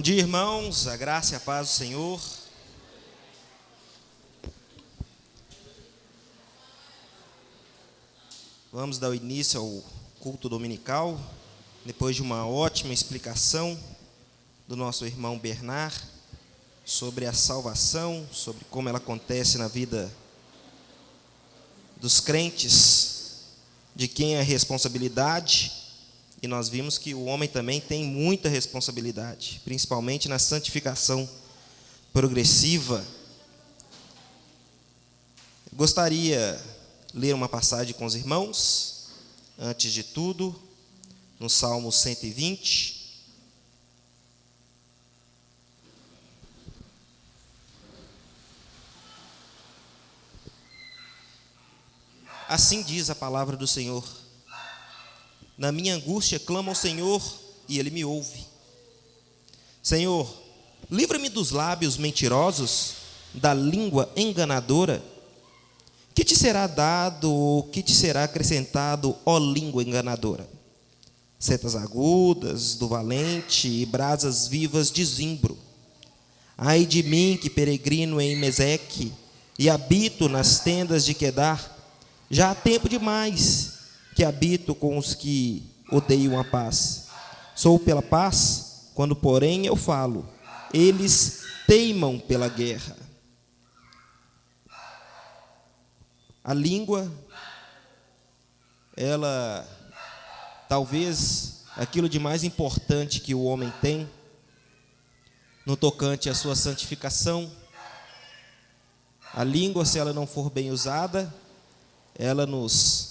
Bom dia, irmãos, a graça e a paz do Senhor. Vamos dar início ao culto dominical, depois de uma ótima explicação do nosso irmão Bernard sobre a salvação, sobre como ela acontece na vida dos crentes, de quem é a responsabilidade. E nós vimos que o homem também tem muita responsabilidade, principalmente na santificação progressiva. Gostaria de ler uma passagem com os irmãos, antes de tudo, no Salmo 120. Assim diz a palavra do Senhor: na minha angústia clamo ao Senhor e Ele me ouve. Senhor, livra-me dos lábios mentirosos, da língua enganadora. Que te será dado ou que te será acrescentado, ó língua enganadora? Setas agudas do valente e brasas vivas de zimbro. Ai de mim que peregrino em Meseque e habito nas tendas de Quedar. Já há tempo demais que habito com os que odeiam a paz. Sou pela paz, quando porém eu falo, eles teimam pela guerra. A língua, ela, talvez, aquilo de mais importante que o homem tem, no tocante à sua santificação. A língua, se ela não for bem usada, ela nos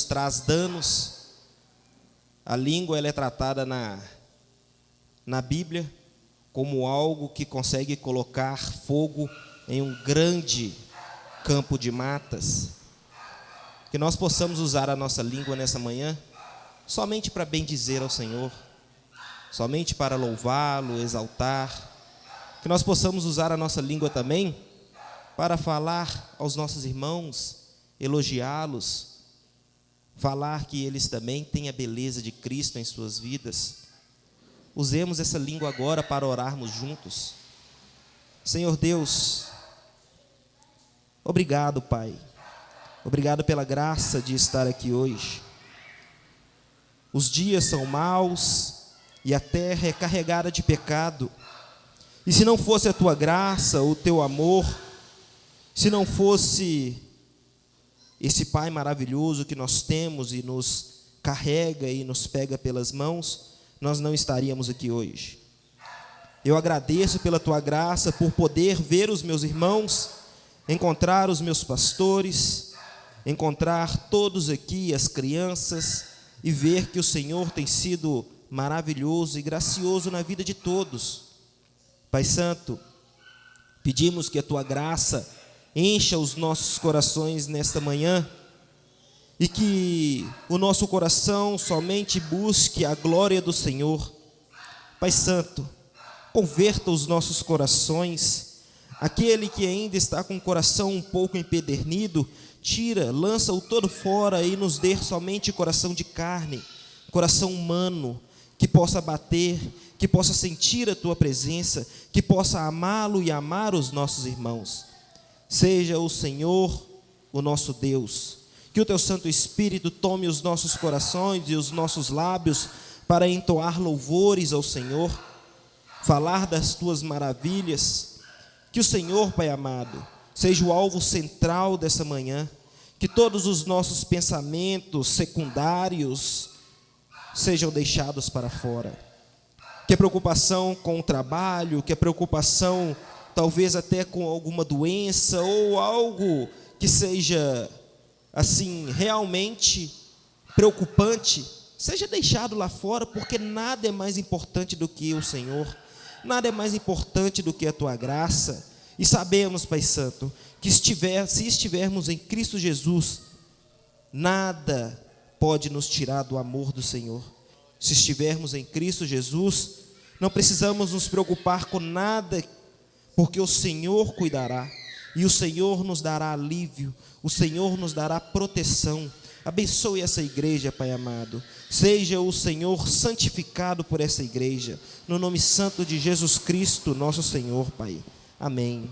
traz danos. A língua, ela é tratada na Bíblia como algo que consegue colocar fogo em um grande campo de matas. Que nós possamos usar a nossa língua nessa manhã somente para bendizer ao Senhor, somente para louvá-lo, exaltar. Que nós possamos usar a nossa língua também para falar aos nossos irmãos, elogiá-los, falar que eles também têm a beleza de Cristo em suas vidas. Usemos essa língua agora para orarmos juntos. Senhor Deus, obrigado, Pai. Obrigado pela graça de estar aqui hoje. Os dias são maus e a terra é carregada de pecado. E se não fosse a Tua graça, o Teu amor, se não fosse esse Pai maravilhoso que nós temos e nos carrega e nos pega pelas mãos, nós não estaríamos aqui hoje. Eu agradeço pela Tua graça, por poder ver os meus irmãos, encontrar os meus pastores, encontrar todos aqui, as crianças, e ver que o Senhor tem sido maravilhoso e gracioso na vida de todos. Pai Santo, pedimos que a Tua graça encha os nossos corações nesta manhã e que o nosso coração somente busque a glória do Senhor. Pai Santo, converta os nossos corações. Aquele que ainda está com o coração um pouco empedernido, tira, lança-o todo fora e nos dê somente coração de carne, coração humano, que possa bater, que possa sentir a Tua presença, que possa amá-lo e amar os nossos irmãos. Seja o Senhor, o nosso Deus, que o Teu Santo Espírito tome os nossos corações e os nossos lábios para entoar louvores ao Senhor, falar das Tuas maravilhas. Que o Senhor, Pai amado, seja o alvo central dessa manhã, que todos os nossos pensamentos secundários sejam deixados para fora. Que a preocupação com o trabalho, que a preocupação talvez até com alguma doença ou algo que seja assim realmente preocupante, seja deixado lá fora, porque nada é mais importante do que o Senhor, nada é mais importante do que a Tua graça. E sabemos, Pai Santo, que se estivermos em Cristo Jesus, nada pode nos tirar do amor do Senhor. Se estivermos em Cristo Jesus, não precisamos nos preocupar com nada, porque o Senhor cuidará, e o Senhor nos dará alívio, o Senhor nos dará proteção, Abençoe essa igreja, Pai amado. Seja o Senhor santificado por essa igreja. No nome santo de Jesus Cristo, nosso Senhor, Pai. Amém.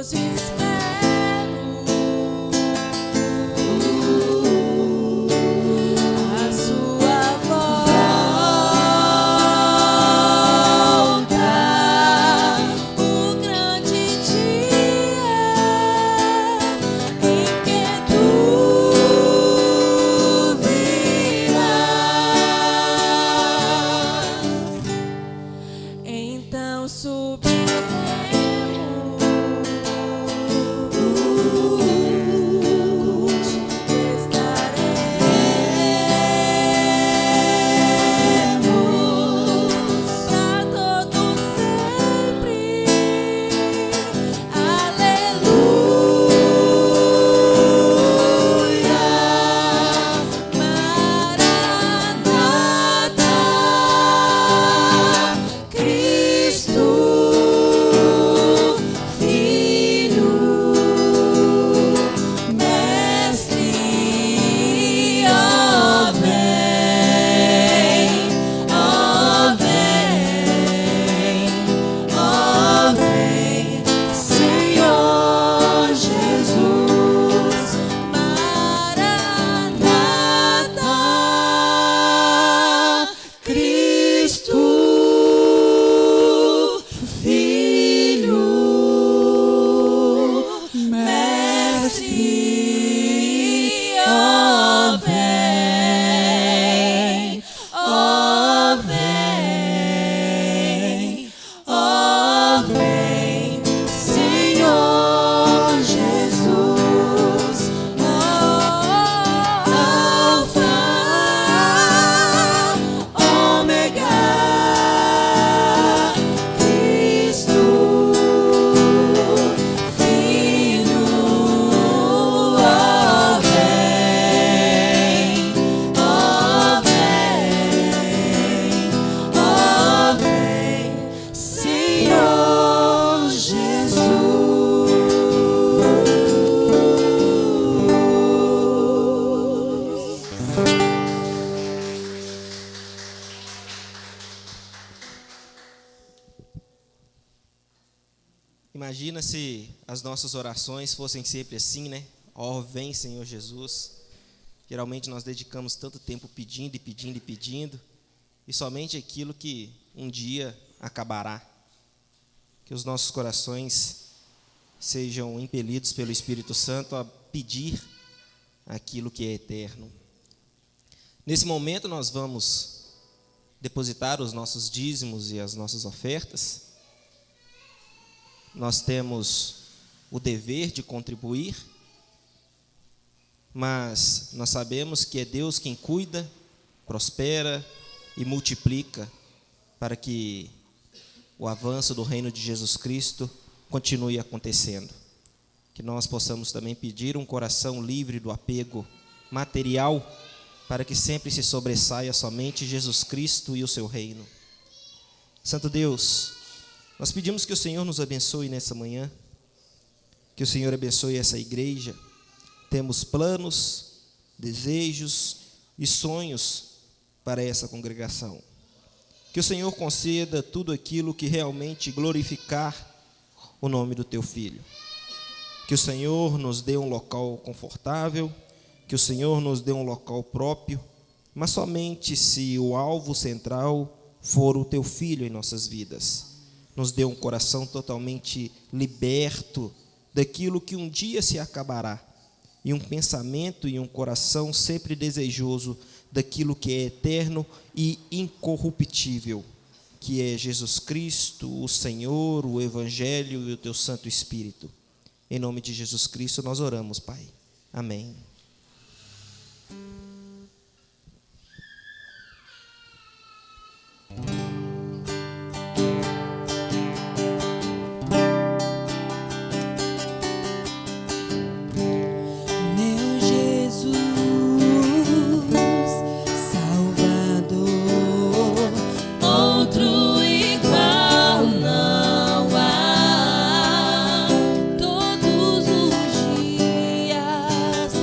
ansioso espero a sua volta, o grande dia em que tu virás. Então subiremos, estaremos pra todo sempre. Aleluia, Maranata, Cristo, Filho, Mestre, ó vem, ó vem, ó vem, Senhor Jesus, Maranata, Cristo, Filho, Mestre, ó vem, ó vem, ó vem, Senhor Jesus, Alfa, Ômega, Cristo, Filho, ó vem, ó vem, Senhor Jesus. Imagina se as nossas orações fossem sempre assim, né? Ó, vem, Senhor Jesus. Geralmente nós dedicamos tanto tempo pedindo e pedindo e pedindo, e somente aquilo que um dia acabará. Que os nossos corações sejam impelidos pelo Espírito Santo a pedir aquilo que é eterno. Nesse momento nós vamos depositar os nossos dízimos e as nossas ofertas. Nós temos o dever de contribuir, mas nós sabemos que é Deus quem cuida, prospera e multiplica para que o avanço do reino de Jesus Cristo continue acontecendo. Que nós possamos também pedir um coração livre do apego material, para que sempre se sobressaia somente Jesus Cristo e o seu reino. Santo Deus, nós pedimos que o Senhor nos abençoe nessa manhã, que o Senhor abençoe essa igreja. Temos planos, desejos e sonhos para essa congregação. Que o Senhor conceda tudo aquilo que realmente glorificar o nome do Teu Filho. Que o Senhor nos dê um local confortável, que o Senhor nos dê um local próprio, mas somente se o alvo central for o Teu Filho em nossas vidas. Nos dê um coração totalmente liberto daquilo que um dia se acabará, e um pensamento e um coração sempre desejoso daquilo que é eterno e incorruptível, que é Jesus Cristo, o Senhor, o Evangelho e o Teu Santo Espírito. Em nome de Jesus Cristo nós oramos, Pai. Amém. Meu Jesus, Salvador, outro igual não há. Todos os dias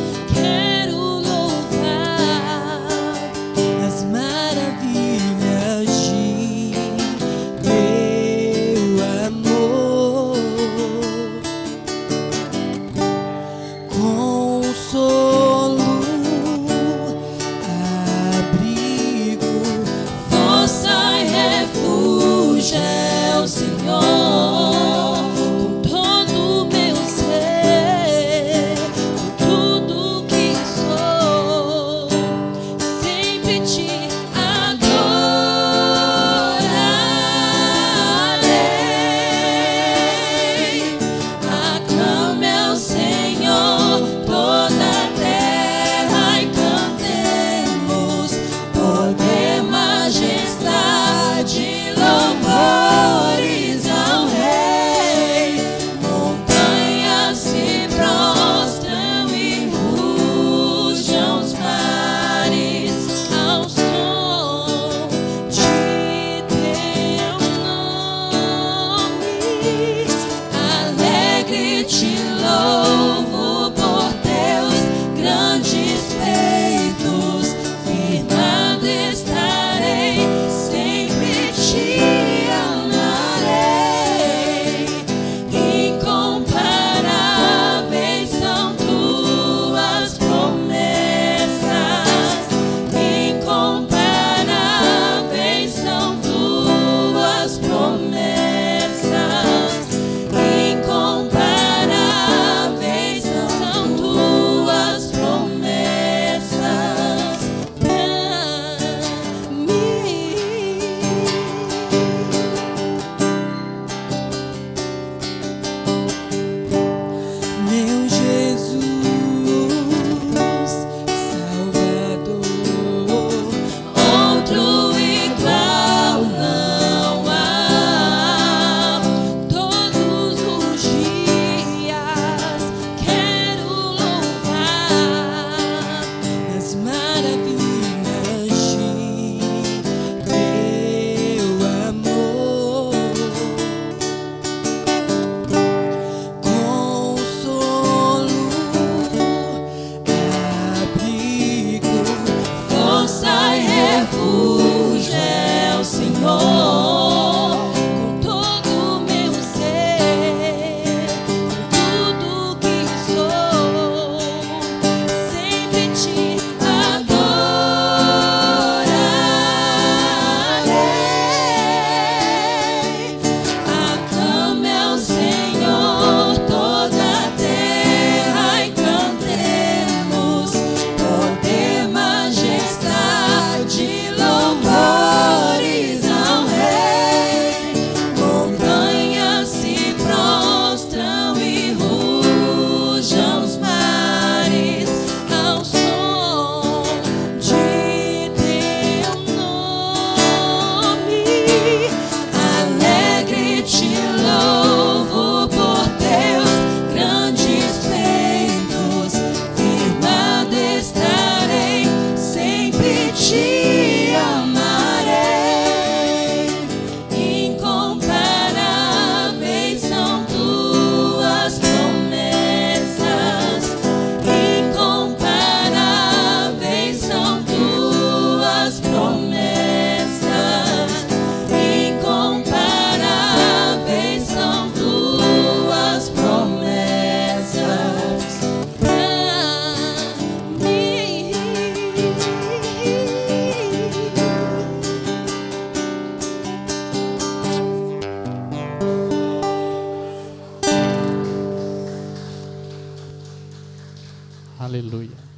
Aleluia.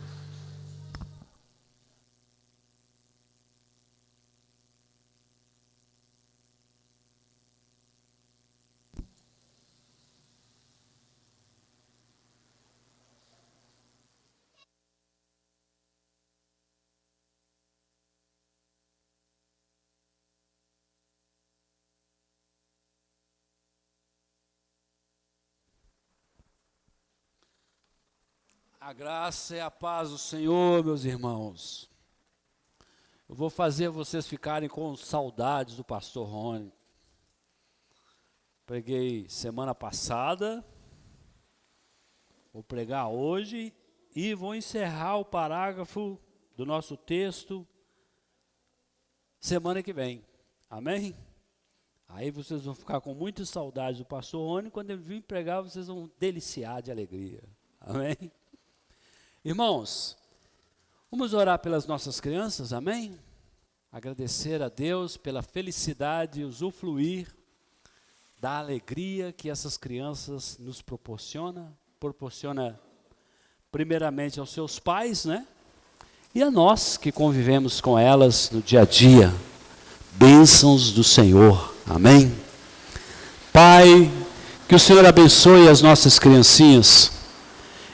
A graça e a paz do Senhor, meus irmãos. Eu vou fazer vocês ficarem com saudades do pastor Rony. Preguei semana passada, vou pregar hoje e vou encerrar o parágrafo do nosso texto semana que vem. Amém? Aí vocês vão ficar com muita saudade do pastor Rony. Quando ele vir pregar, vocês vão deliciar de alegria. Amém? Irmãos, vamos orar pelas nossas crianças, amém? Agradecer a Deus pela felicidade e usufruir da alegria que essas crianças nos proporciona primeiramente aos seus pais, né? E a nós que convivemos com elas no dia a dia. Bênçãos do Senhor, amém? Pai, que o Senhor abençoe as nossas criancinhas.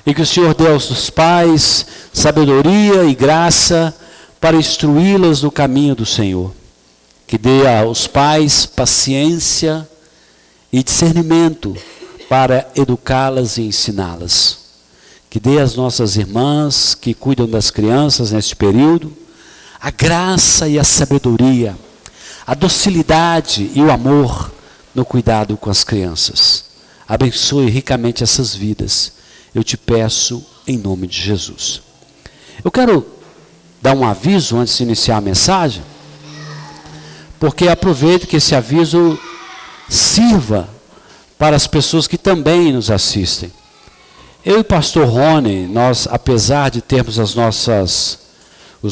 E que o Senhor dê aos pais sabedoria e graça para instruí-las no caminho do Senhor. Que dê aos pais paciência e discernimento para educá-las e ensiná-las. Que dê às nossas irmãs que cuidam das crianças neste período a graça e a sabedoria, a docilidade e o amor no cuidado com as crianças. Abençoe ricamente essas vidas. Eu te peço em nome de Jesus. Eu quero dar um aviso antes de iniciar a mensagem, porque aproveito que esse aviso sirva para as pessoas que também nos assistem. Eu e o pastor Rony, nós, apesar de termos os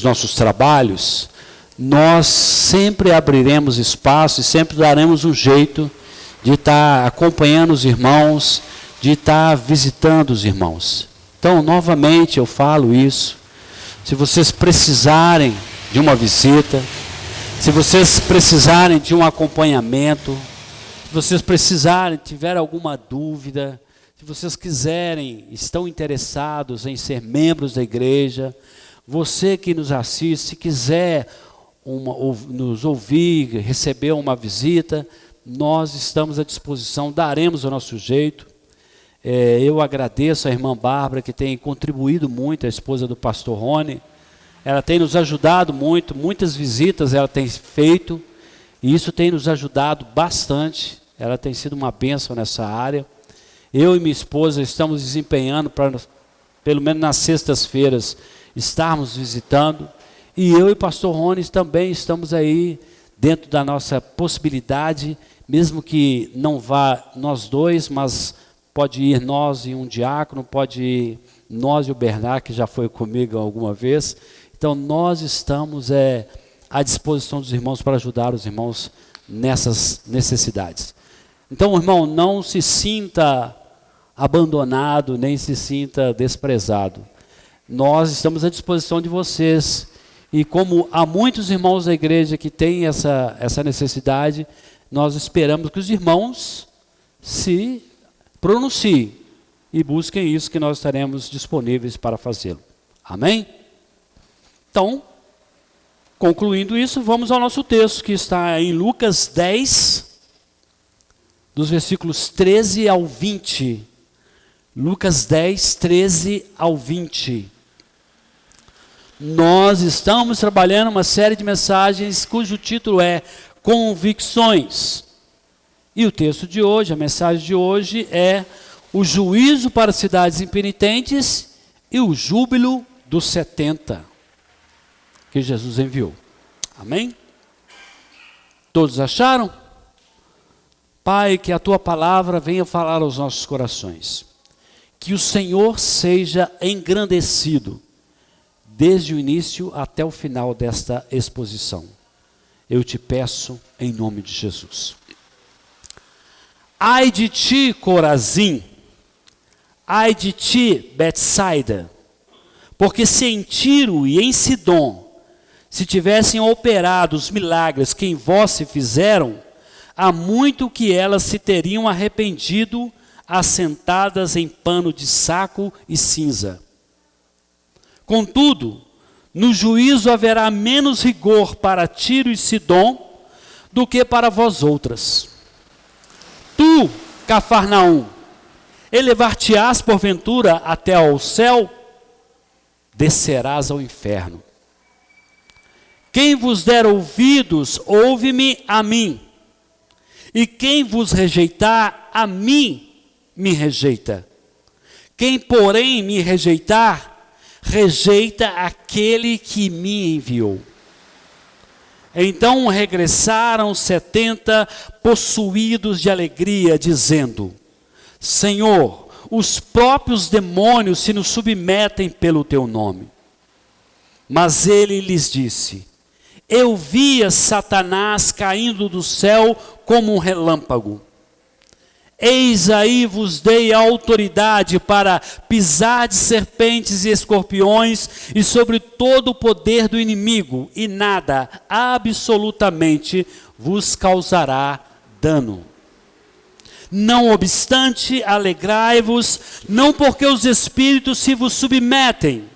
nossos trabalhos, nós sempre abriremos espaço e sempre daremos um jeito de estar acompanhando os irmãos, de estar visitando os irmãos. Então, novamente eu falo isso. Se vocês precisarem de uma visita, se vocês precisarem de um acompanhamento, se vocês precisarem, tiver alguma dúvida, se vocês quiserem, estão interessados em ser membros da igreja, você que nos assiste, se quiser nos ouvir, receber uma visita, nós estamos à disposição, daremos o nosso jeito. Eu agradeço a irmã Bárbara, que tem contribuído muito, a esposa do pastor Rony. Ela tem nos ajudado muito, muitas visitas ela tem feito, e isso tem nos ajudado bastante. Ela tem sido uma bênção nessa área. Eu e minha esposa estamos desempenhando para, pelo menos nas sextas-feiras, estarmos visitando. E eu e o pastor Rony também estamos aí, dentro da nossa possibilidade, mesmo que não vá nós dois, mas pode ir nós e um diácono, pode ir nós e o Bernard, que já foi comigo alguma vez. Então, nós estamos à disposição dos irmãos para ajudar os irmãos nessas necessidades. Então, irmão, não se sinta abandonado, nem se sinta desprezado. Nós estamos à disposição de vocês. E como há muitos irmãos da igreja que têm essa necessidade, nós esperamos que os irmãos se pronunciem e busquem isso, que nós estaremos disponíveis para fazê-lo. Amém? Então, concluindo isso, vamos ao nosso texto, que está em Lucas 10, dos versículos 13 ao 20. Lucas 10, 13 ao 20. Nós estamos trabalhando uma série de mensagens cujo título é Convicções. E o texto de hoje, a mensagem de hoje é o juízo para as cidades impenitentes e o júbilo dos 70 que Jesus enviou. Amém? Todos acharam? Pai, que a tua palavra venha falar aos nossos corações. Que o Senhor seja engrandecido desde o início até o final desta exposição. Eu te peço em nome de Jesus. Ai de ti, Corazim! Ai de ti, Betsaida! Porque se em Tiro e em Sidom se tivessem operado os milagres que em vós se fizeram, há muito que elas se teriam arrependido, assentadas em pano de saco e cinza. Contudo, no juízo haverá menos rigor para Tiro e Sidom do que para vós outras. Tu, Cafarnaum, elevar-te-ás porventura até ao céu? Descerás ao inferno. Quem vos der ouvidos, ouve-me a mim. E quem vos rejeitar, a mim me rejeita. Quem, porém, me rejeitar, rejeita aquele que me enviou. Então regressaram 70 possuídos de alegria, dizendo: Senhor, os próprios demônios se nos submetem pelo teu nome. Mas ele lhes disse: eu via Satanás caindo do céu como um relâmpago. Eis aí vos dei a autoridade para pisar de serpentes e escorpiões e sobre todo o poder do inimigo, e nada, absolutamente, vos causará dano. Não obstante, alegrai-vos, não porque os espíritos se vos submetem,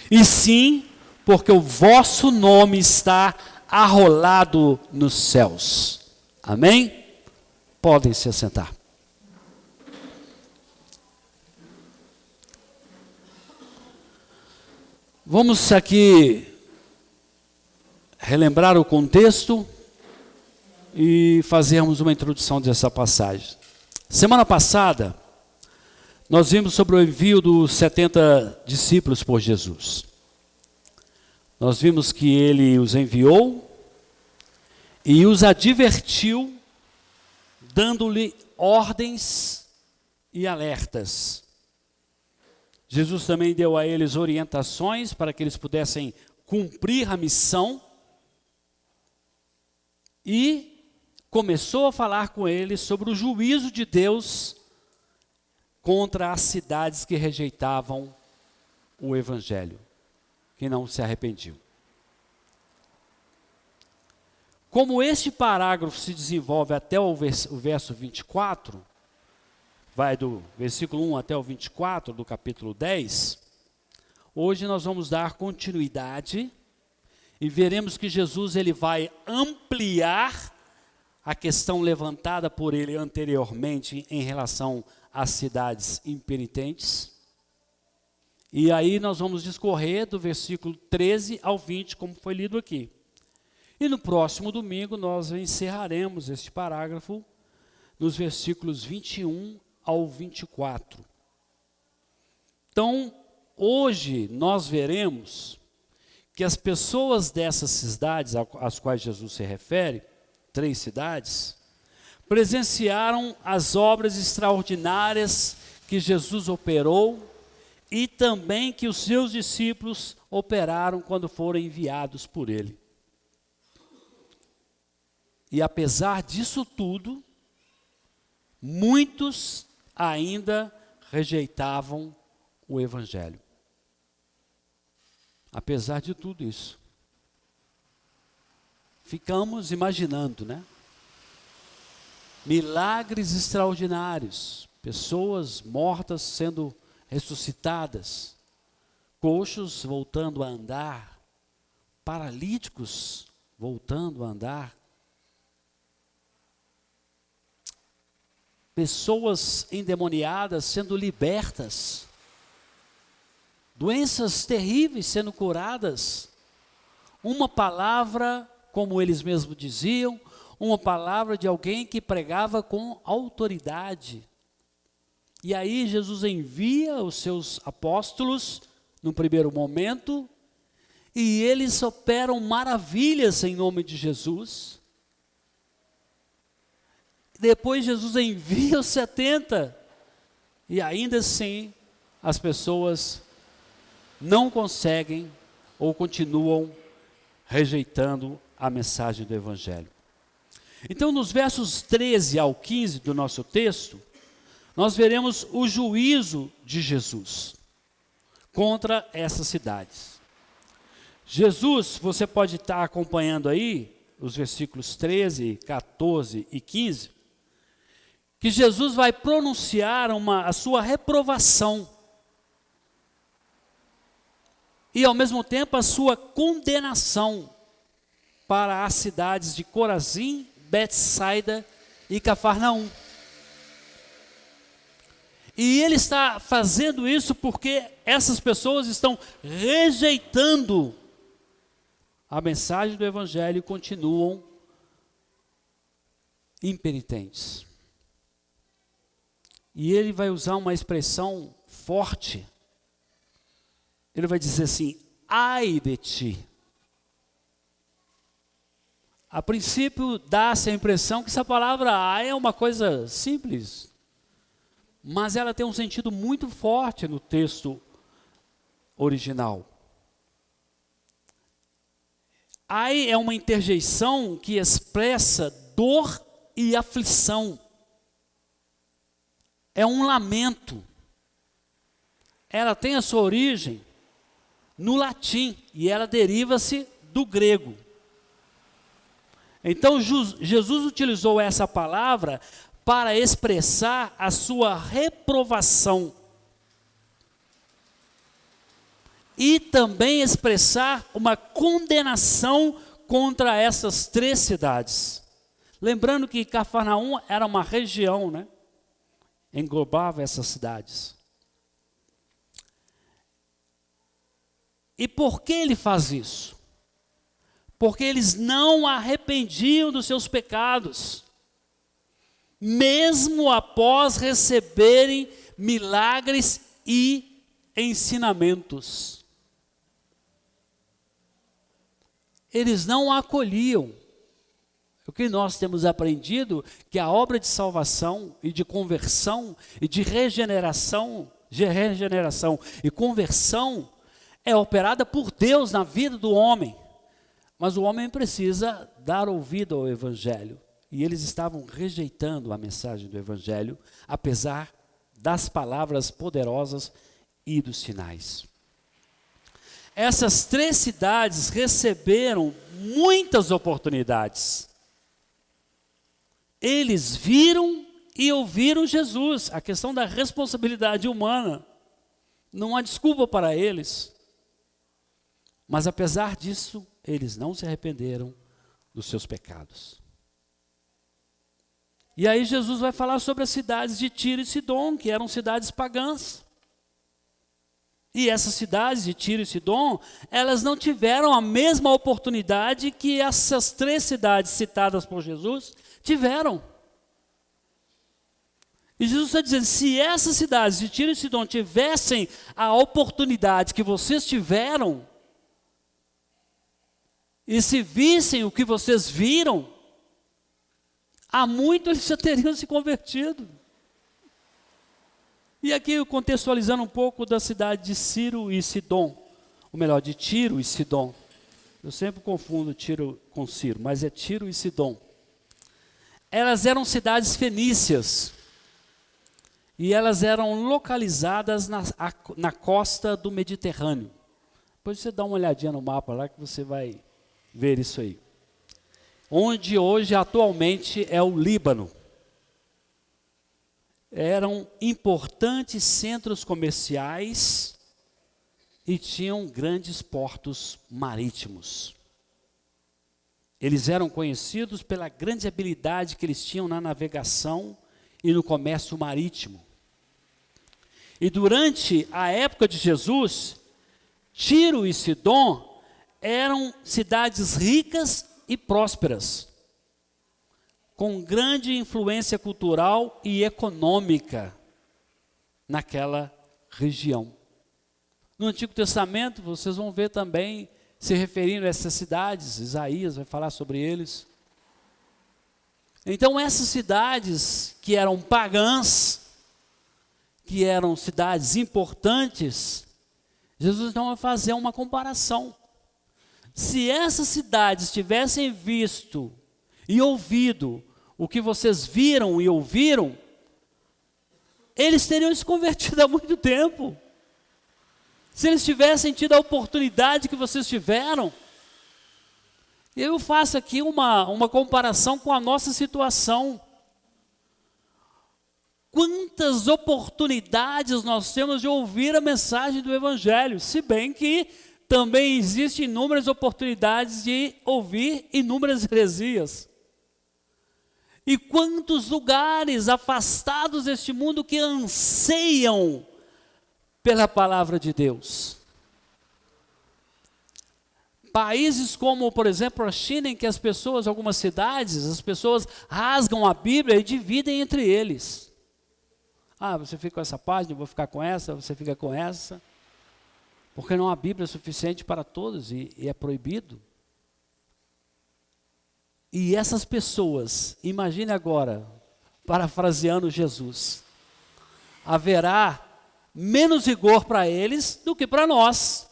e sim porque o vosso nome está arrolado nos céus. Amém? Podem se assentar. Vamos aqui relembrar o contexto e fazermos uma introdução dessa passagem. Semana passada, nós vimos sobre o envio dos 70 discípulos por Jesus. Nós vimos que ele os enviou e os advertiu, dando-lhe ordens e alertas. Jesus também deu a eles orientações para que eles pudessem cumprir a missão e começou a falar com eles sobre o juízo de Deus contra as cidades que rejeitavam o evangelho, que não se arrependiam. Como este parágrafo se desenvolve até o verso 24, vai do versículo 1 até o 24 do capítulo 10, hoje nós vamos dar continuidade e veremos que Jesus ele vai ampliar a questão levantada por ele anteriormente em relação às cidades impenitentes. E aí nós vamos discorrer do versículo 13 ao 20, como foi lido aqui. E no próximo domingo nós encerraremos este parágrafo nos versículos 21 ao 24. Então, hoje nós veremos que as pessoas dessas cidades às quais Jesus se refere, 3 cidades, presenciaram as obras extraordinárias que Jesus operou e também que os seus discípulos operaram quando foram enviados por ele. E apesar disso tudo, muitos ainda rejeitavam o evangelho. Apesar de tudo isso. Ficamos imaginando, né? Milagres extraordinários, pessoas mortas sendo ressuscitadas, coxos voltando a andar, paralíticos voltando a andar, pessoas endemoniadas sendo libertas, doenças terríveis sendo curadas, uma palavra, como eles mesmos diziam, uma palavra de alguém que pregava com autoridade. E aí Jesus envia os seus apóstolos, no primeiro momento, e eles operam maravilhas em nome de Jesus. Depois Jesus envia os 70, e ainda assim as pessoas não conseguem ou continuam rejeitando a mensagem do Evangelho. Então, nos versos 13 ao 15 do nosso texto, nós veremos o juízo de Jesus. contra essas cidades. Jesus, você pode estar acompanhando aí, os versículos 13, 14 e 15, que Jesus vai pronunciar a sua reprovação e, ao mesmo tempo, a sua condenação para as cidades de Corazim, Betsaida e Cafarnaum. E ele está fazendo isso porque essas pessoas estão rejeitando a mensagem do Evangelho e continuam impenitentes. E ele vai usar uma expressão forte. Ele vai dizer assim: ai de ti. A princípio dá-se a impressão que essa palavra ai é uma coisa simples, mas ela tem um sentido muito forte no texto original. Ai é uma interjeição que expressa dor e aflição. É um lamento. Ela tem a sua origem no latim e ela deriva-se do grego. Então Jesus utilizou essa palavra para expressar a sua reprovação e também expressar uma condenação contra essas 3 cidades. Lembrando que Cafarnaum era uma região, né? Englobava essas cidades. E por que ele faz isso? Porque eles não arrependiam dos seus pecados, mesmo após receberem milagres e ensinamentos. Eles não acolhiam. O que nós temos aprendido que a obra de salvação e de conversão e de regeneração e conversão é operada por Deus na vida do homem. Mas o homem precisa dar ouvido ao Evangelho. E eles estavam rejeitando a mensagem do Evangelho, apesar das palavras poderosas e dos sinais. Essas 3 cidades receberam muitas oportunidades. Eles viram e ouviram Jesus. A questão da responsabilidade humana não há desculpa para eles. Mas apesar disso, eles não se arrependeram dos seus pecados. E aí Jesus vai falar sobre as cidades de Tiro e Sidom, que eram cidades pagãs. E essas cidades de Tiro e Sidom, elas não tiveram a mesma oportunidade que essas 3 cidades citadas por Jesus tiveram. E Jesus está dizendo, se essas cidades de Tiro e Sidom tivessem a oportunidade que vocês tiveram, e se vissem o que vocês viram, há muito eles já teriam se convertido. E aqui contextualizando um pouco da cidade de Tiro e Sidom, ou melhor, de Tiro e Sidom. Eu sempre confundo Tiro com Ciro, mas é Tiro e Sidom. Elas eram cidades fenícias, e elas eram localizadas na costa do Mediterrâneo. Depois você dá uma olhadinha no mapa lá que você vai ver isso aí. Onde hoje atualmente é o Líbano. Eram importantes centros comerciais e tinham grandes portos marítimos. Eles eram conhecidos pela grande habilidade que eles tinham na navegação e no comércio marítimo. E durante a época de Jesus, Tiro e Sidom eram cidades ricas e prósperas, com grande influência cultural e econômica naquela região. No Antigo Testamento, vocês vão ver também, se referindo a essas cidades, Isaías vai falar sobre eles. Então essas cidades que eram pagãs, que eram cidades importantes, Jesus então vai fazer uma comparação. Se essas cidades tivessem visto e ouvido o que vocês viram e ouviram, eles teriam se convertido há muito tempo. Se eles tivessem tido a oportunidade que vocês tiveram, eu faço aqui uma comparação com a nossa situação. Quantas oportunidades nós temos de ouvir a mensagem do Evangelho, se bem que também existem inúmeras oportunidades de ouvir inúmeras heresias. E quantos lugares afastados deste mundo que anseiam pela palavra de Deus. Países como, por exemplo, a China, em que as pessoas, algumas cidades, as pessoas rasgam a Bíblia e dividem entre eles. Ah, você fica com essa página, eu vou ficar com essa, você fica com essa. Porque não há Bíblia suficiente para todos e é proibido. E essas pessoas, imagine agora, parafraseando Jesus, haverá menos rigor para eles do que para nós,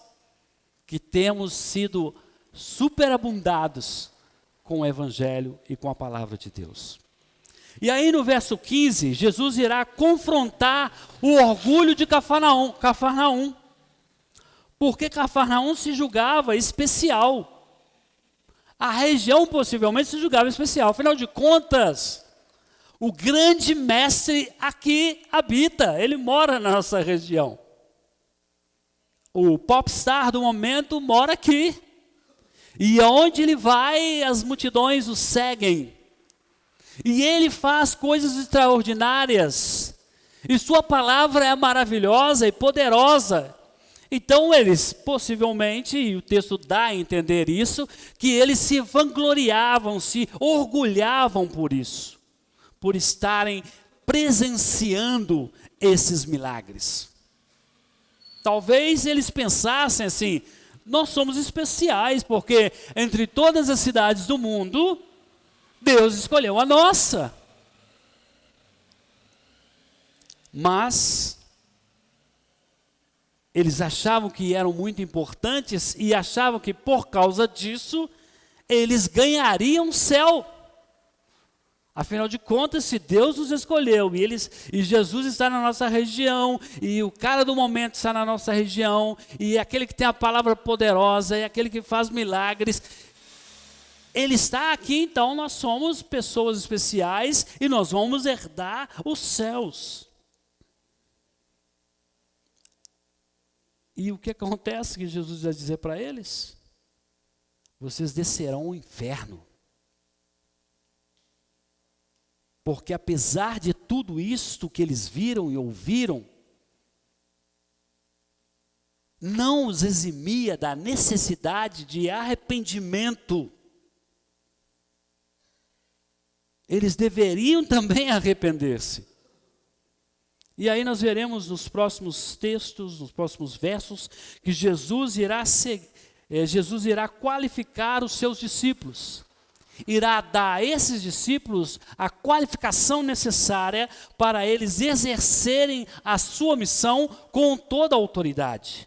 que temos sido superabundados com o Evangelho e com a palavra de Deus. E aí no verso 15, Jesus irá confrontar o orgulho de Cafarnaum. Porque Cafarnaum se julgava especial. A região possivelmente se julgava especial. Afinal de contas, o grande mestre aqui habita, ele mora na nossa região. O popstar do momento mora aqui. E aonde ele vai, as multidões o seguem. E ele faz coisas extraordinárias. E sua palavra é maravilhosa e poderosa. Então eles possivelmente, e o texto dá a entender isso, que eles se vangloriavam, se orgulhavam por isso. Por estarem presenciando esses milagres. Talvez eles pensassem assim, nós somos especiais, porque entre todas as cidades do mundo, Deus escolheu a nossa. Mas eles achavam que eram muito importantes e achavam que por causa disso, eles ganhariam o céu. Afinal de contas, se Deus nos escolheu e Jesus está na nossa região, e o cara do momento está na nossa região, e aquele que tem a palavra poderosa, e aquele que faz milagres, ele está aqui, então nós somos pessoas especiais e nós vamos herdar os céus. E o que acontece que Jesus vai dizer para eles? Vocês descerão ao inferno. Porque apesar de tudo isto que eles viram e ouviram, não os eximia da necessidade de arrependimento. Eles deveriam também arrepender-se. E aí nós veremos nos próximos textos, nos próximos versos, que Jesus irá qualificar os seus discípulos. Irá dar a esses discípulos a qualificação necessária para eles exercerem a sua missão com toda a autoridade.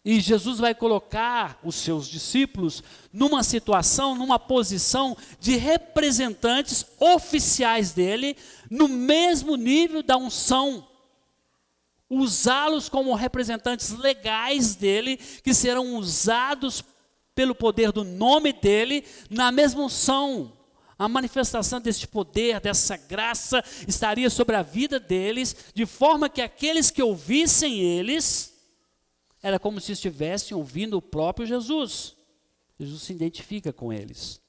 E Jesus vai colocar os seus discípulos numa situação, numa posição de representantes oficiais dele, no mesmo nível da unção. Usá-los como representantes legais dele, que serão usados pelo poder do nome dele, na mesma unção. A manifestação deste poder, dessa graça, estaria sobre a vida deles, de forma que aqueles que ouvissem eles, era como se estivessem ouvindo o próprio Jesus. Jesus se identifica com eles.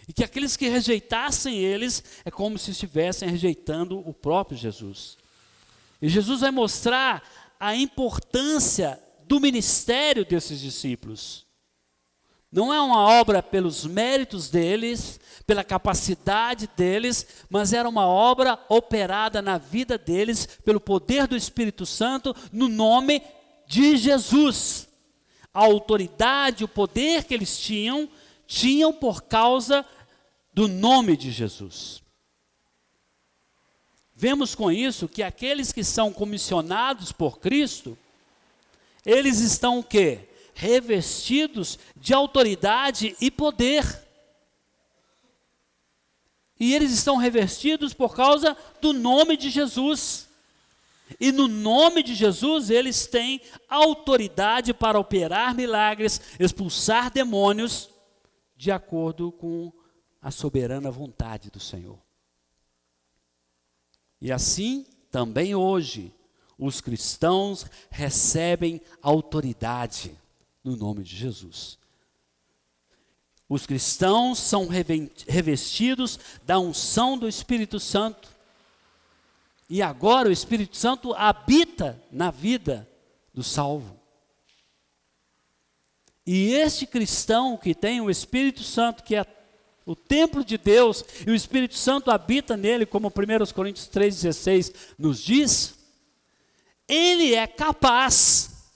E que aqueles que rejeitassem eles, é como se estivessem rejeitando o próprio Jesus. E Jesus vai mostrar a importância do ministério desses discípulos. Não é uma obra pelos méritos deles, pela capacidade deles, mas era uma obra operada na vida deles, pelo poder do Espírito Santo, no nome de Jesus. A autoridade, o poder que eles tinham por causa do nome de Jesus. Vemos com isso que aqueles que são comissionados por Cristo, eles estão o quê? Revestidos de autoridade e poder. E eles estão revestidos por causa do nome de Jesus. E no nome de Jesus, eles têm autoridade para operar milagres, expulsar demônios, de acordo com a soberana vontade do Senhor. E assim, também hoje, os cristãos recebem autoridade no nome de Jesus. Os cristãos são revestidos da unção do Espírito Santo. E agora o Espírito Santo habita na vida do salvo. E este cristão que tem o Espírito Santo, que é o templo de Deus, e o Espírito Santo habita nele, como 1 Coríntios 3,16 nos diz, ele é capaz,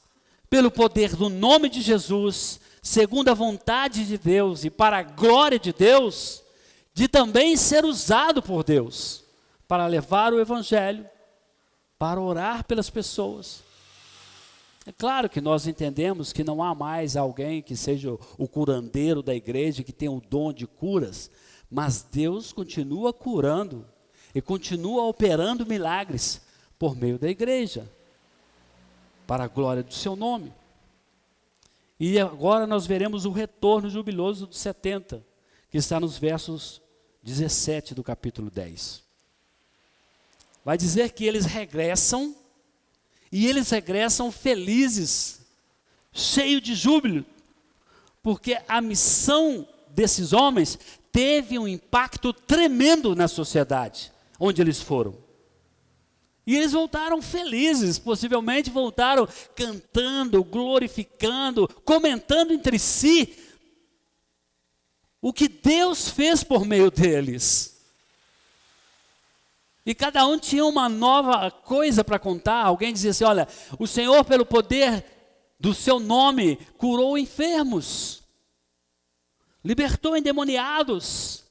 pelo poder do nome de Jesus, segundo a vontade de Deus e para a glória de Deus, de também ser usado por Deus para levar o Evangelho, para orar pelas pessoas. É claro que nós entendemos que não há mais alguém que seja o curandeiro da igreja, que tenha o dom de curas, mas Deus continua curando e continua operando milagres por meio da igreja, para a glória do seu nome. E agora nós veremos o retorno jubiloso dos 70, que está nos versos 17 do capítulo 10. Vai dizer que eles regressam, e eles regressam felizes, cheios de júbilo, porque a missão desses homens teve um impacto tremendo na sociedade onde eles foram. E eles voltaram felizes, possivelmente voltaram cantando, glorificando, comentando entre si o que Deus fez por meio deles. E cada um tinha uma nova coisa para contar. Alguém dizia assim: olha, o Senhor, pelo poder do seu nome, curou enfermos, libertou endemoniados.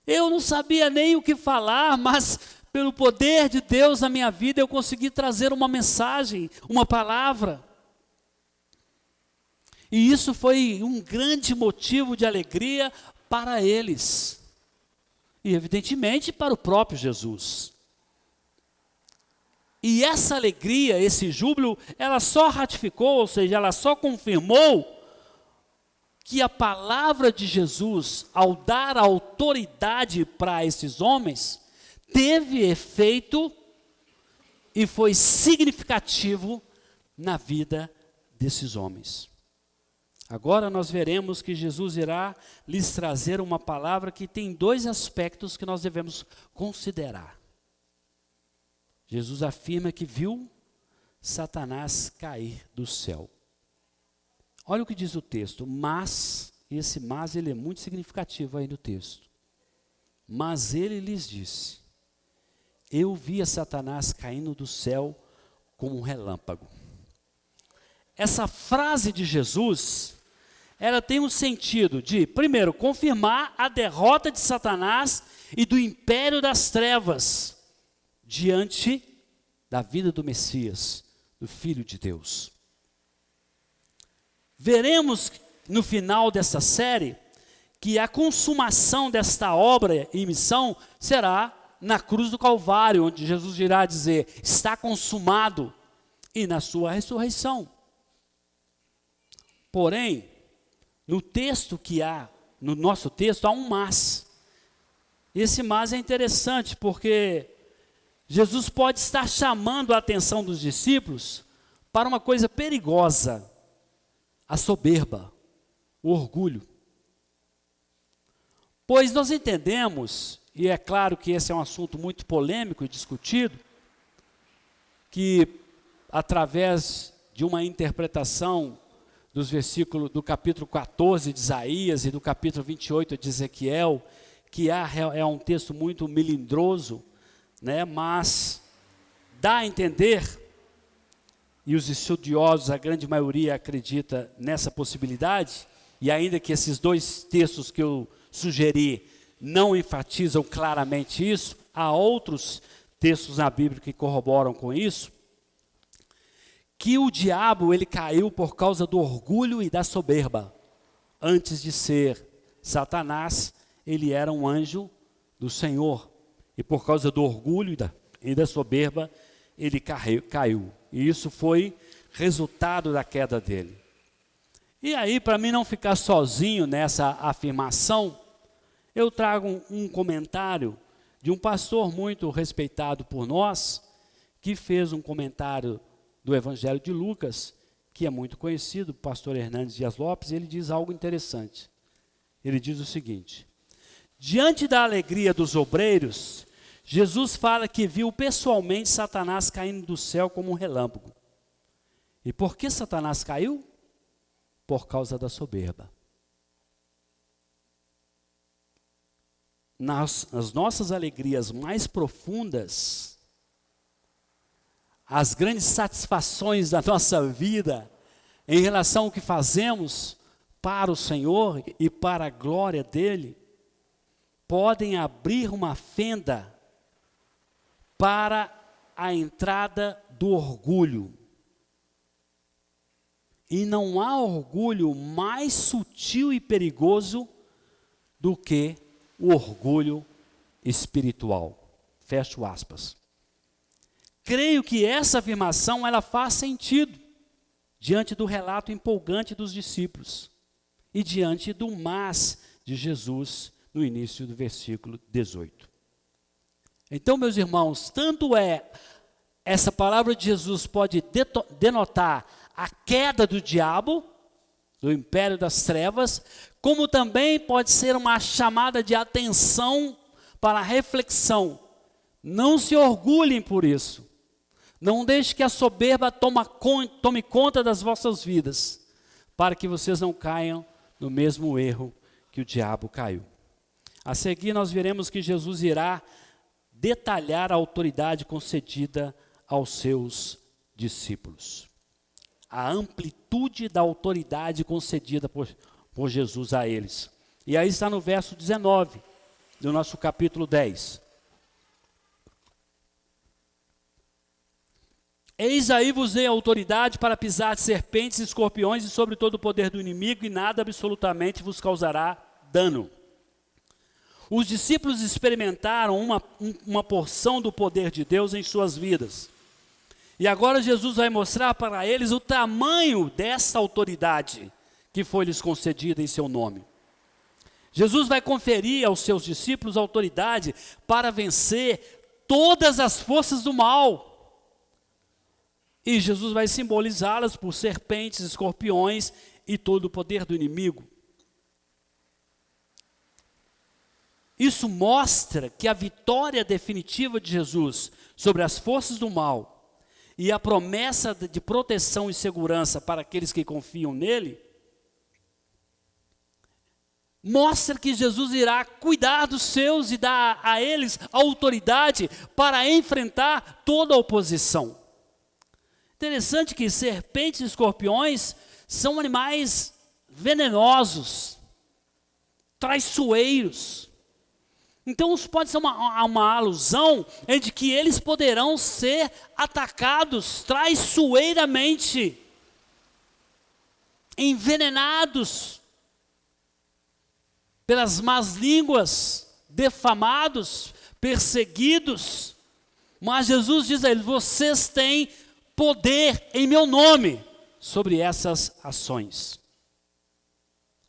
Eu não sabia nem o que falar, mas pelo poder de Deus na minha vida, eu consegui trazer uma mensagem, uma palavra. E isso foi um grande motivo de alegria para eles. E evidentemente para o próprio Jesus. E essa alegria, esse júbilo, ela só ratificou, ou seja, ela só confirmou que a palavra de Jesus, ao dar autoridade para esses homens, teve efeito e foi significativo na vida desses homens. Agora nós veremos que Jesus irá lhes trazer uma palavra que tem dois aspectos que nós devemos considerar. Jesus afirma que viu Satanás cair do céu. Olha o que diz o texto, mas, esse mas ele é muito significativo aí no texto. Mas ele lhes disse: eu via Satanás caindo do céu como um relâmpago. Essa frase de Jesus, ela tem um sentido de, primeiro, confirmar a derrota de Satanás e do império das trevas diante da vida do Messias, do Filho de Deus. Veremos no final dessa série que a consumação desta obra e missão será na cruz do Calvário, onde Jesus irá dizer: está consumado, e na sua ressurreição. Porém, no texto que há, no nosso texto, há um mas. Esse mas é interessante porque Jesus pode estar chamando a atenção dos discípulos para uma coisa perigosa, a soberba, o orgulho. Pois nós entendemos, e é claro que esse é um assunto muito polêmico e discutido, que através de uma interpretação dos versículos do capítulo 14 de Isaías e do capítulo 28 de Ezequiel, que é um texto muito melindroso, né, mas dá a entender, e os estudiosos, a grande maioria acredita nessa possibilidade, e ainda que esses dois textos que eu sugeri não enfatizam claramente isso, há outros textos na Bíblia que corroboram com isso, que o diabo ele caiu por causa do orgulho e da soberba. Antes de ser Satanás, ele era um anjo do Senhor. E por causa do orgulho e da soberba, ele caiu. E isso foi resultado da queda dele. E aí, para mim não ficar sozinho nessa afirmação, eu trago um comentário de um pastor muito respeitado por nós, que fez um comentário do Evangelho de Lucas, que é muito conhecido, o pastor Hernandes Dias Lopes, e ele diz algo interessante. Ele diz o seguinte: diante da alegria dos obreiros, Jesus fala que viu pessoalmente Satanás caindo do céu como um relâmpago. E por que Satanás caiu? Por causa da soberba. Nas nossas alegrias mais profundas, as grandes satisfações da nossa vida, em relação ao que fazemos para o Senhor e para a glória dEle, podem abrir uma fenda para a entrada do orgulho. E não há orgulho mais sutil e perigoso do que o orgulho espiritual. Fecho aspas. Creio que essa afirmação ela faz sentido diante do relato empolgante dos discípulos e diante do mas de Jesus no início do versículo 18. Então, meus irmãos, tanto essa palavra de Jesus pode denotar a queda do diabo, do império das trevas, como também pode ser uma chamada de atenção para a reflexão. Não se orgulhem por isso. Não deixe que a soberba tome conta das vossas vidas, para que vocês não caiam no mesmo erro que o diabo caiu. A seguir nós veremos que Jesus irá detalhar a autoridade concedida aos seus discípulos. A amplitude da autoridade concedida por Jesus a eles. E aí está no verso 19 do nosso capítulo 10. Eis aí vos dei autoridade para pisar de serpentes e escorpiões e sobre todo o poder do inimigo, e nada absolutamente vos causará dano. Os discípulos experimentaram uma porção do poder de Deus em suas vidas. E agora Jesus vai mostrar para eles o tamanho dessa autoridade que foi lhes concedida em seu nome. Jesus vai conferir aos seus discípulos autoridade para vencer todas as forças do mal. E Jesus vai simbolizá-las por serpentes, escorpiões e todo o poder do inimigo. Isso mostra que a vitória definitiva de Jesus sobre as forças do mal e a promessa de proteção e segurança para aqueles que confiam nele, mostra que Jesus irá cuidar dos seus e dar a eles autoridade para enfrentar toda a oposição. Interessante que serpentes e escorpiões são animais venenosos, traiçoeiros. Então isso pode ser uma alusão de que eles poderão ser atacados traiçoeiramente, envenenados pelas más línguas, defamados, perseguidos. Mas Jesus diz a eles: vocês têm poder em meu nome sobre essas ações.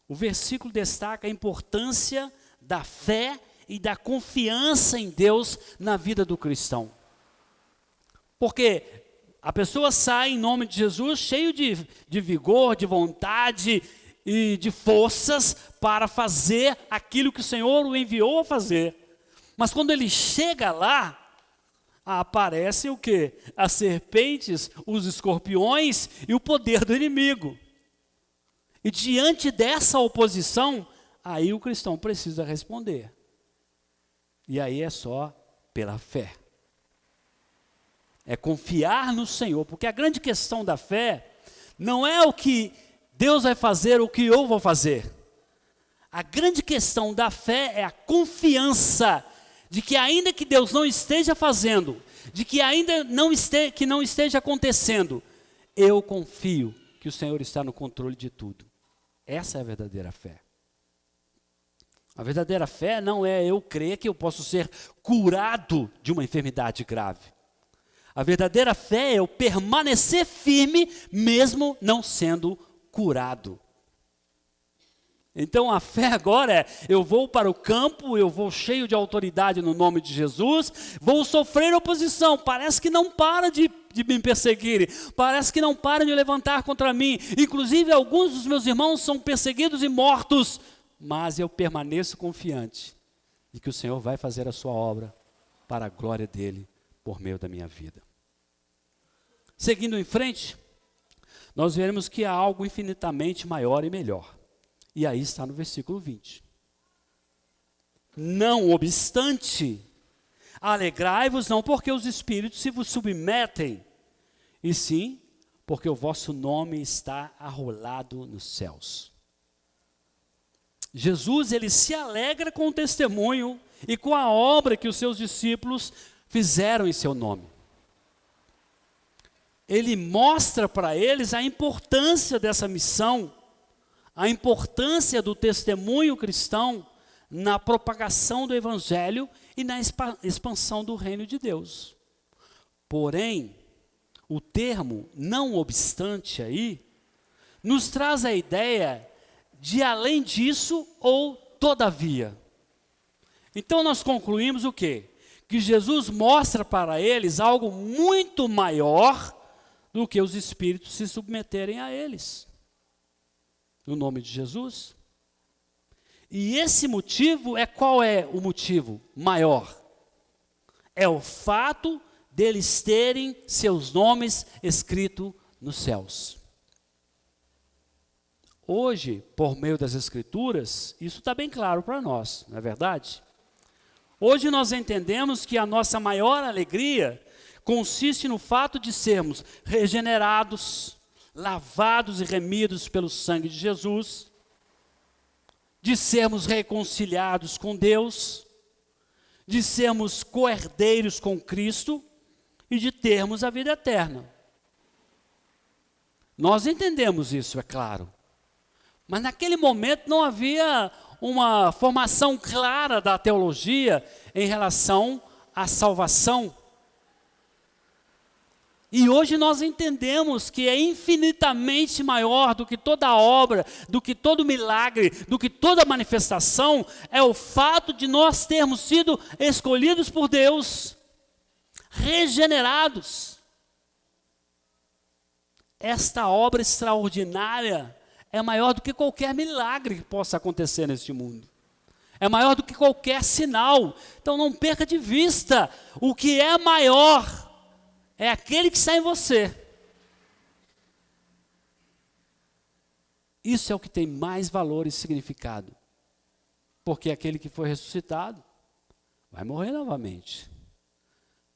O versículo destaca a importância da fé e da confiança em Deus na vida do cristão. Porque a pessoa sai em nome de Jesus cheio de vigor, de vontade e de forças para fazer aquilo que o Senhor o enviou a fazer. Mas quando ele chega lá, aparecem o quê? As serpentes, os escorpiões e o poder do inimigo. E diante dessa oposição, aí o cristão precisa responder. E aí é só pela fé. É confiar no Senhor, porque a grande questão da fé não é o que Deus vai fazer, o que eu vou fazer. A grande questão da fé é a confiança de que ainda que Deus não esteja fazendo, de que ainda não esteja acontecendo, eu confio que o Senhor está no controle de tudo. Essa é a verdadeira fé. A verdadeira fé não é eu crer que eu posso ser curado de uma enfermidade grave. A verdadeira fé é o permanecer firme, mesmo não sendo curado. Então a fé agora é, eu vou para o campo, eu vou cheio de autoridade no nome de Jesus, vou sofrer oposição, parece que não para de me perseguirem, parece que não para de levantar contra mim, inclusive alguns dos meus irmãos são perseguidos e mortos, mas eu permaneço confiante de que o Senhor vai fazer a sua obra para a glória dele, por meio da minha vida. Seguindo em frente, nós veremos que há algo infinitamente maior e melhor. E aí está no versículo 20. Não obstante, alegrai-vos não porque os espíritos se vos submetem, e sim porque o vosso nome está arrolado nos céus. Jesus, ele se alegra com o testemunho e com a obra que os seus discípulos fizeram em seu nome. Ele mostra para eles a importância dessa missão, a importância do testemunho cristão na propagação do evangelho e na expansão do reino de Deus. Porém, o termo não obstante aí, nos traz a ideia de além disso ou todavia. Então nós concluímos o quê? Que Jesus mostra para eles algo muito maior do que os espíritos se submeterem a eles. No nome de Jesus. E esse motivo qual é o motivo maior? É o fato deles terem seus nomes escritos nos céus. Hoje, por meio das Escrituras, isso está bem claro para nós, não é verdade? Hoje nós entendemos que a nossa maior alegria consiste no fato de sermos regenerados, lavados e remidos pelo sangue de Jesus, de sermos reconciliados com Deus, de sermos co-herdeiros com Cristo e de termos a vida eterna. Nós entendemos isso, é claro. Mas naquele momento não havia uma formação clara da teologia em relação à salvação. E hoje nós entendemos que é infinitamente maior do que toda obra, do que todo milagre, do que toda manifestação, é o fato de nós termos sido escolhidos por Deus, regenerados. Esta obra extraordinária é maior do que qualquer milagre que possa acontecer neste mundo. É maior do que qualquer sinal. Então não perca de vista, o que é maior é aquele que está em você. Isso é o que tem mais valor e significado. Porque aquele que foi ressuscitado vai morrer novamente.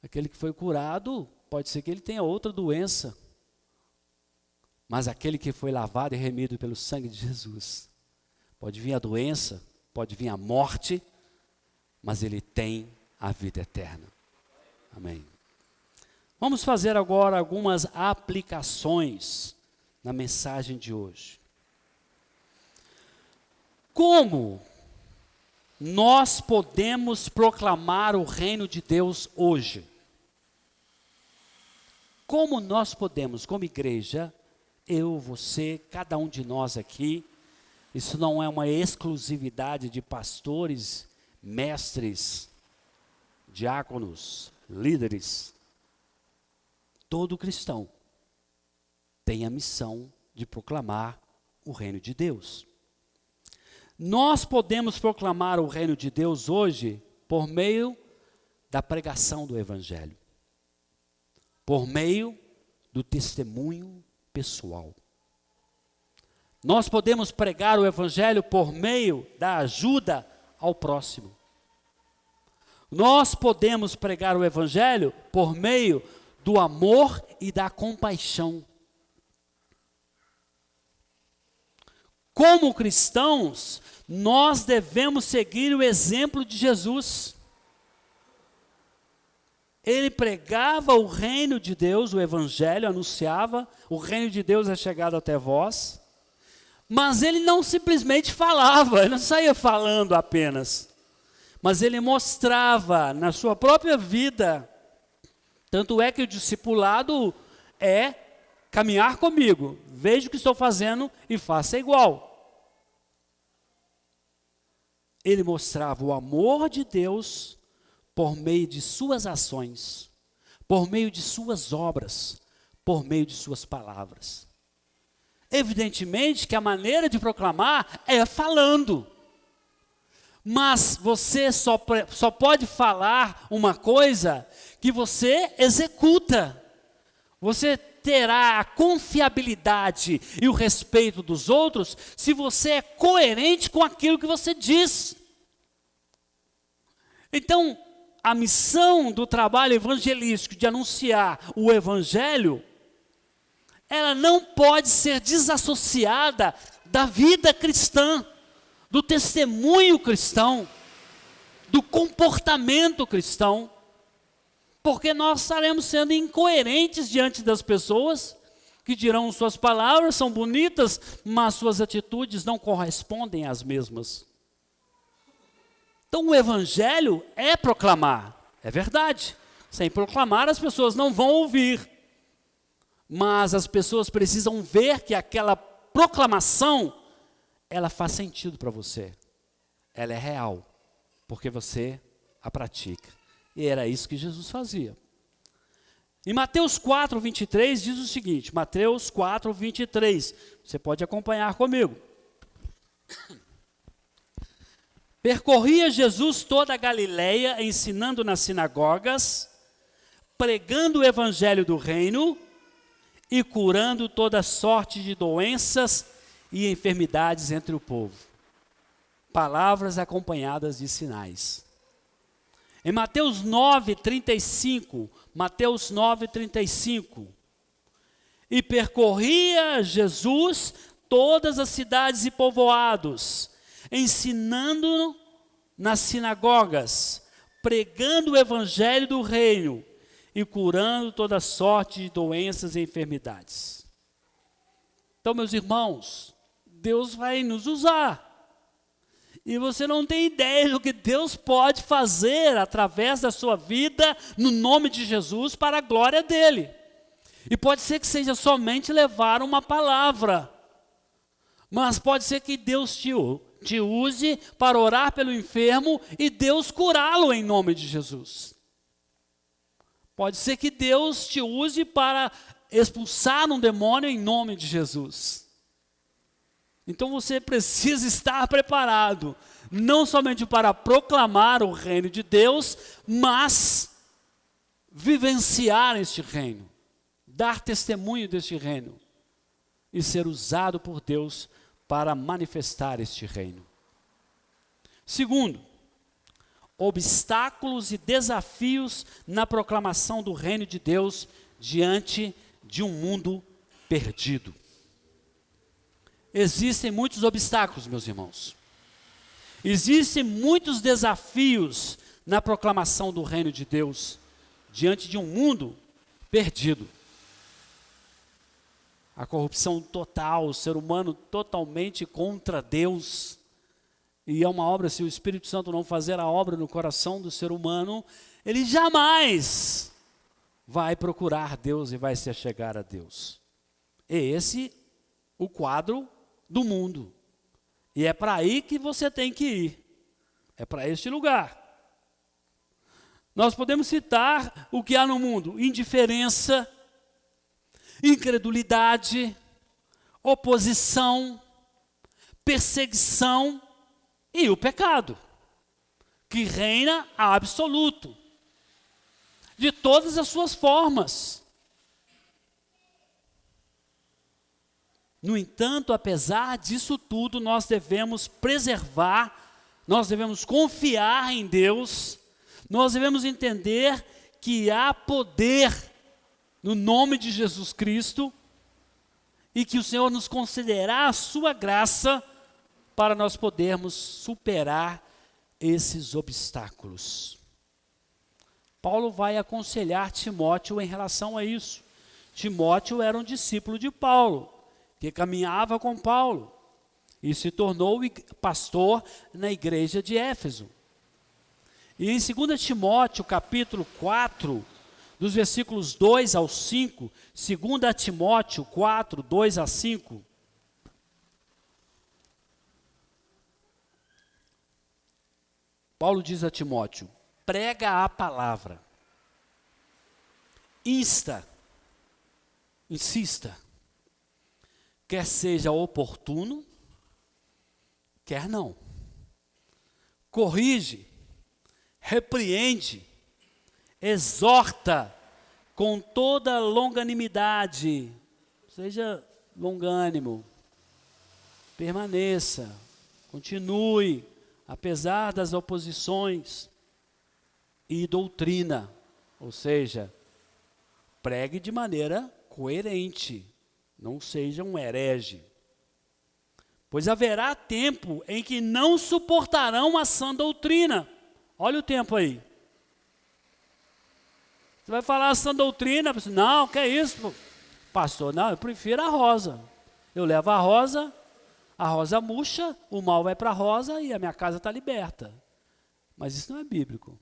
Aquele que foi curado, pode ser que ele tenha outra doença. Mas aquele que foi lavado e remido pelo sangue de Jesus, pode vir a doença, pode vir a morte, mas ele tem a vida eterna. Amém. Vamos fazer agora algumas aplicações na mensagem de hoje. Como nós podemos proclamar o reino de Deus hoje? Como nós podemos, como igreja, eu, você, cada um de nós aqui, isso não é uma exclusividade de pastores, mestres, diáconos, líderes. Todo cristão tem a missão de proclamar o reino de Deus. Nós podemos proclamar o reino de Deus hoje por meio da pregação do evangelho, por meio do testemunho pessoal. Nós podemos pregar o evangelho por meio da ajuda ao próximo. Nós podemos pregar o evangelho por meio do amor e da compaixão. Como cristãos, nós devemos seguir o exemplo de Jesus. Ele pregava o reino de Deus, o evangelho, anunciava, o reino de Deus é chegado até vós, mas ele não simplesmente falava, ele não saía falando apenas, mas ele mostrava na sua própria vida Tanto é que o discipulado é caminhar comigo, veja o que estou fazendo e faça igual. Ele mostrava o amor de Deus por meio de suas ações, por meio de suas obras, por meio de suas palavras. Evidentemente que a maneira de proclamar é falando. Mas você só pode falar uma coisa que você executa. Você terá a confiabilidade e o respeito dos outros se você é coerente com aquilo que você diz. Então, a missão do trabalho evangelístico de anunciar o evangelho, ela não pode ser desassociada da vida cristã, do testemunho cristão, do comportamento cristão, porque nós estaremos sendo incoerentes diante das pessoas que dirão suas palavras são bonitas, mas suas atitudes não correspondem às mesmas. Então o evangelho é proclamar, é verdade. Sem proclamar as pessoas não vão ouvir, mas as pessoas precisam ver que aquela proclamação ela faz sentido para você, ela é real, porque você a pratica. E era isso que Jesus fazia. Em Mateus 4, 23, diz o seguinte, Mateus 4, 23, você pode acompanhar comigo. Percorria Jesus toda a Galileia, ensinando nas sinagogas, pregando o evangelho do reino e curando toda sorte de doenças e enfermidades entre o povo. Palavras acompanhadas de sinais. Em Mateus 9, 35, Mateus 9, 35, e percorria Jesus todas as cidades e povoados, ensinando nas sinagogas, pregando o evangelho do reino e curando toda sorte de doenças e enfermidades. Então, meus irmãos, Deus vai nos usar. E você não tem ideia do que Deus pode fazer através da sua vida, no nome de Jesus, para a glória dEle. E pode ser que seja somente levar uma palavra, mas pode ser que Deus te use para orar pelo enfermo e Deus curá-lo em nome de Jesus. Pode ser que Deus te use para expulsar um demônio em nome de Jesus. Então você precisa estar preparado, não somente para proclamar o reino de Deus, mas vivenciar este reino, dar testemunho deste reino e ser usado por Deus para manifestar este reino. Segundo, obstáculos e desafios na proclamação do reino de Deus diante de um mundo perdido. Existem muitos obstáculos, meus irmãos. Existem muitos desafios na proclamação do reino de Deus diante de um mundo perdido. A corrupção total, o ser humano totalmente contra Deus. E é uma obra, se o Espírito Santo não fazer a obra no coração do ser humano, ele jamais vai procurar Deus e vai se achegar a Deus. É esse o quadro do mundo. E é para aí que você tem que ir. É para este lugar. Nós podemos citar o que há no mundo: indiferença, incredulidade, oposição, perseguição e o pecado, que reina absoluto, de todas as suas formas. No entanto, apesar disso tudo, nós devemos preservar, nós devemos confiar em Deus, nós devemos entender que há poder no nome de Jesus Cristo e que o Senhor nos concederá a sua graça para nós podermos superar esses obstáculos. Paulo vai aconselhar Timóteo em relação a isso. Timóteo era um discípulo de Paulo, que caminhava com Paulo e se tornou pastor na igreja de Éfeso. E em 2 Timóteo, capítulo 4, dos versículos 2 ao 5, 2 Timóteo 4, 2 a 5. Paulo diz a Timóteo: prega a palavra, insista, quer seja oportuno, quer não. Corrige, repreende, exorta com toda longanimidade, seja longânimo, permaneça, continue, apesar das oposições, e doutrina, ou seja, pregue de maneira coerente, não seja um herege. Pois haverá tempo em que não suportarão a sã doutrina. Olha o tempo aí. Você vai falar a sã doutrina, não, que é isso, pastor? Não, eu prefiro a rosa. Eu levo a rosa murcha, o mal vai para a rosa e a minha casa está liberta. Mas isso não é bíblico.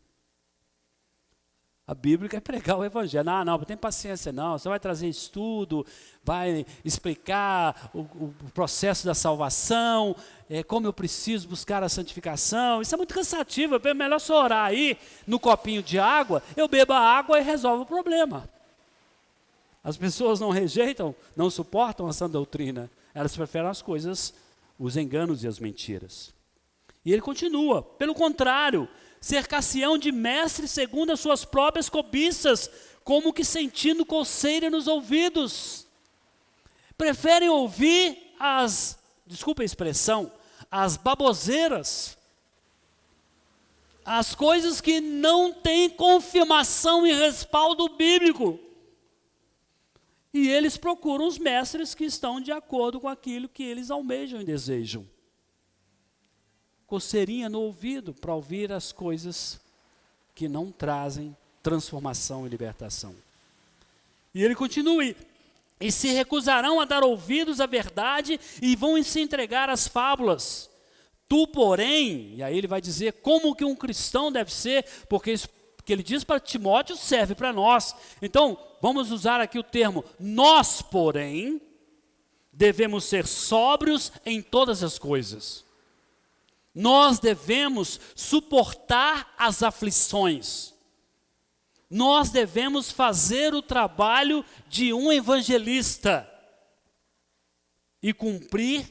A Bíblia é pregar o Evangelho. Não, tem paciência não. Você vai trazer estudo, vai explicar o processo da salvação, como eu preciso buscar a santificação. Isso é muito cansativo. É melhor só orar aí no copinho de água, eu bebo a água e resolvo o problema. As pessoas não rejeitam, não suportam a sã doutrina. Elas preferem as coisas, os enganos e as mentiras. E ele continua, pelo contrário, cercar-se-ão de mestres segundo as suas próprias cobiças, como que sentindo coceira nos ouvidos. Preferem ouvir desculpa a expressão, as baboseiras, as coisas que não têm confirmação e respaldo bíblico. E eles procuram os mestres que estão de acordo com aquilo que eles almejam e desejam. Coceirinha no ouvido para ouvir as coisas que não trazem transformação e libertação. E ele continua: e se recusarão a dar ouvidos à verdade e vão se entregar às fábulas. Tu, porém, e aí ele vai dizer como que um cristão deve ser, porque isso que ele diz para Timóteo serve para nós. Então, vamos usar aqui o termo: nós, porém, devemos ser sóbrios em todas as coisas. Nós devemos suportar as aflições. Nós devemos fazer o trabalho de um evangelista e cumprir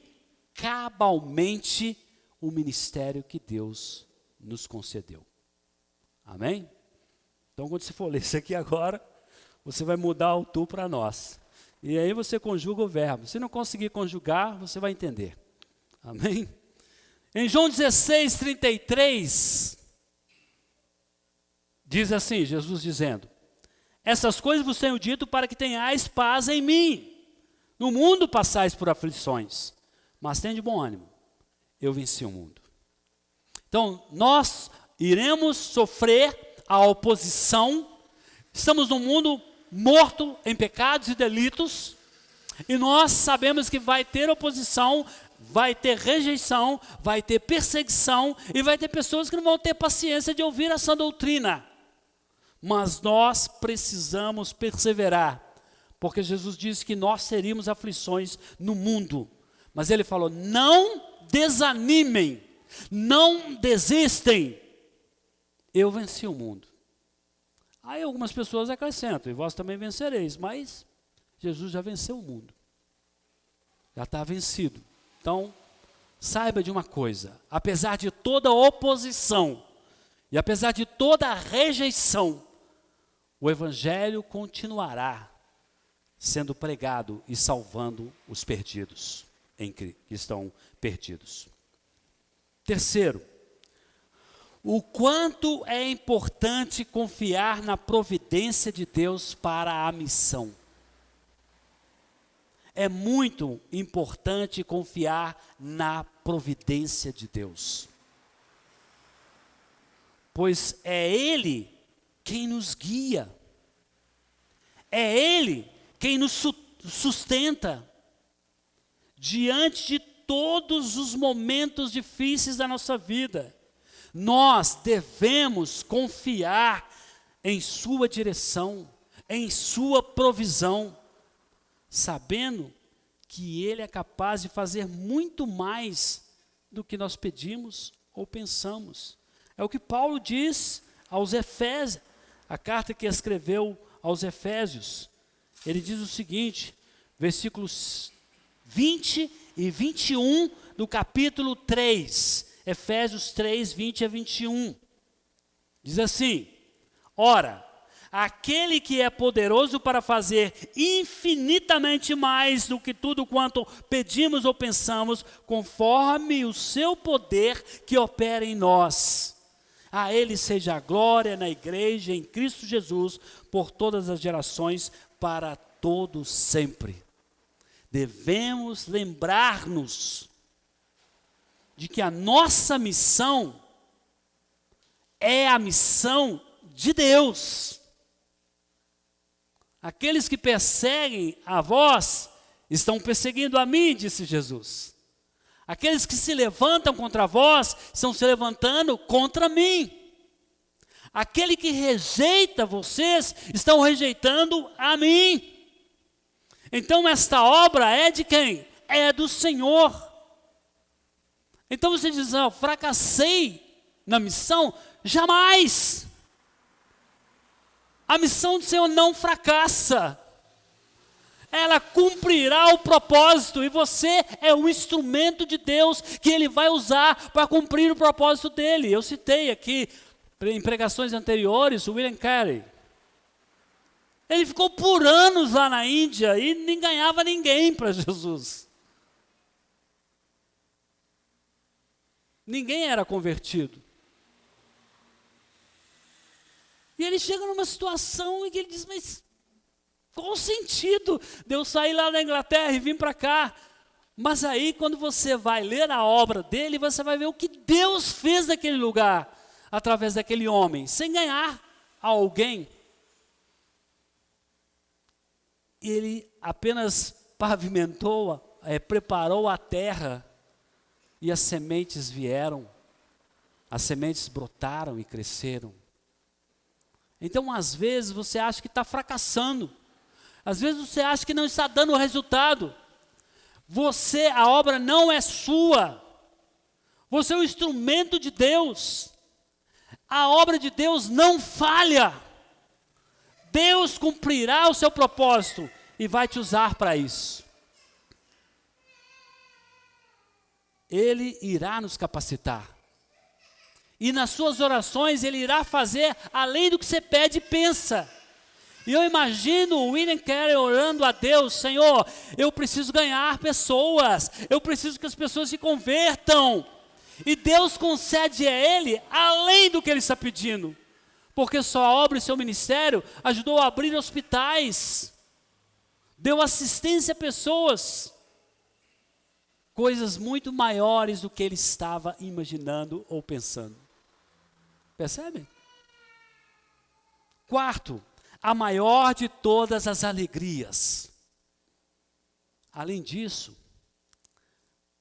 cabalmente o ministério que Deus nos concedeu. Amém? Então, quando você for ler isso aqui agora, você vai mudar o tu para nós. E aí você conjuga o verbo. Se não conseguir conjugar, você vai entender. Amém? Em João 16, 33, diz assim, Jesus dizendo: essas coisas vos tenho dito para que tenhais paz em mim. No mundo passais por aflições, mas tende bom ânimo, eu venci o mundo. Então, nós iremos sofrer a oposição, estamos num mundo morto em pecados e delitos, e nós sabemos que vai ter oposição, vai ter rejeição, vai ter perseguição, e vai ter pessoas que não vão ter paciência de ouvir essa doutrina. Mas nós precisamos perseverar, porque Jesus disse que nós teríamos aflições no mundo. Mas ele falou: não desanimem, não desistem, eu venci o mundo. Aí algumas pessoas acrescentam: e vós também vencereis, mas Jesus já venceu o mundo, já está vencido. Então, saiba de uma coisa: apesar de toda oposição, e apesar de toda rejeição, o Evangelho continuará sendo pregado e salvando os perdidos, que estão perdidos. Terceiro, o quanto é importante confiar na providência de Deus para a missão. É muito importante confiar na providência de Deus, pois é Ele quem nos guia, é Ele quem nos sustenta diante de todos os momentos difíceis da nossa vida. Nós devemos confiar em sua direção, em sua provisão, sabendo que Ele é capaz de fazer muito mais do que nós pedimos ou pensamos. É o que Paulo diz aos Efésios, a carta que escreveu aos Efésios. Ele diz o seguinte, versículos 20 e 21 do capítulo 3, Efésios 3, 20 a 21. Diz assim: ora, aquele que é poderoso para fazer infinitamente mais do que tudo quanto pedimos ou pensamos, conforme o seu poder que opera em nós. A Ele seja a glória na igreja, em Cristo Jesus, por todas as gerações, para todos sempre. Devemos lembrar-nos de que a nossa missão é a missão de Deus. Aqueles que perseguem a vós, estão perseguindo a mim, disse Jesus. Aqueles que se levantam contra vós, estão se levantando contra mim. Aquele que rejeita vocês, estão rejeitando a mim. Então esta obra é de quem? É do Senhor. Então você diz, eu fracassei na missão? Jamais. A missão do Senhor não fracassa. Ela cumprirá o propósito e você é o instrumento de Deus que Ele vai usar para cumprir o propósito dEle. Eu citei aqui, em pregações anteriores, o William Carey. Ele ficou por anos lá na Índia e nem ganhava ninguém para Jesus. Ninguém era convertido. E ele chega numa situação em que ele diz, mas qual o sentido de eu sair lá da Inglaterra e vir para cá? Mas aí, quando você vai ler a obra dele, você vai ver o que Deus fez naquele lugar, através daquele homem, sem ganhar a alguém. Ele apenas pavimentou, preparou a terra, e as sementes vieram, as sementes brotaram e cresceram. Então, às vezes, você acha que está fracassando. Às vezes, você acha que não está dando resultado. A obra não é sua. Você é o instrumento de Deus. A obra de Deus não falha. Deus cumprirá o seu propósito e vai te usar para isso. Ele irá nos capacitar. E nas suas orações Ele irá fazer além do que você pede e pensa. E eu imagino o William Carey orando a Deus, Senhor, eu preciso ganhar pessoas, eu preciso que as pessoas se convertam. E Deus concede a ele além do que ele está pedindo. Porque sua obra e seu ministério ajudou a abrir hospitais, deu assistência a pessoas. Coisas muito maiores do que ele estava imaginando ou pensando. Percebem? Quarto, a maior de todas as alegrias. Além disso,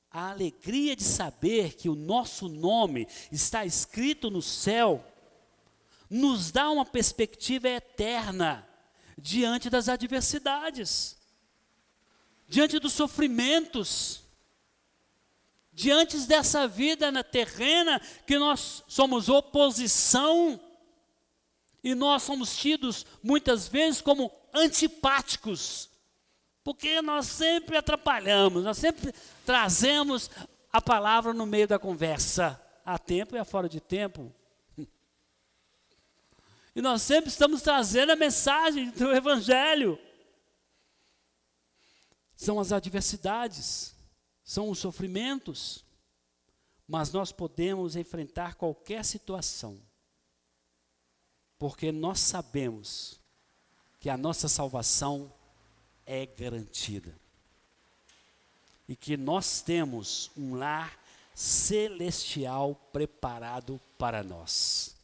a alegria de saber que o nosso nome está escrito no céu, nos dá uma perspectiva eterna diante das adversidades, diante dos sofrimentos, diante dessa vida terrena que nós somos oposição e nós somos tidos muitas vezes como antipáticos, porque nós sempre atrapalhamos, nós sempre trazemos a palavra no meio da conversa, a tempo e a fora de tempo. E nós sempre estamos trazendo a mensagem do Evangelho. São as adversidades, são os sofrimentos, mas nós podemos enfrentar qualquer situação, porque nós sabemos que a nossa salvação é garantida e que nós temos um lar celestial preparado para nós.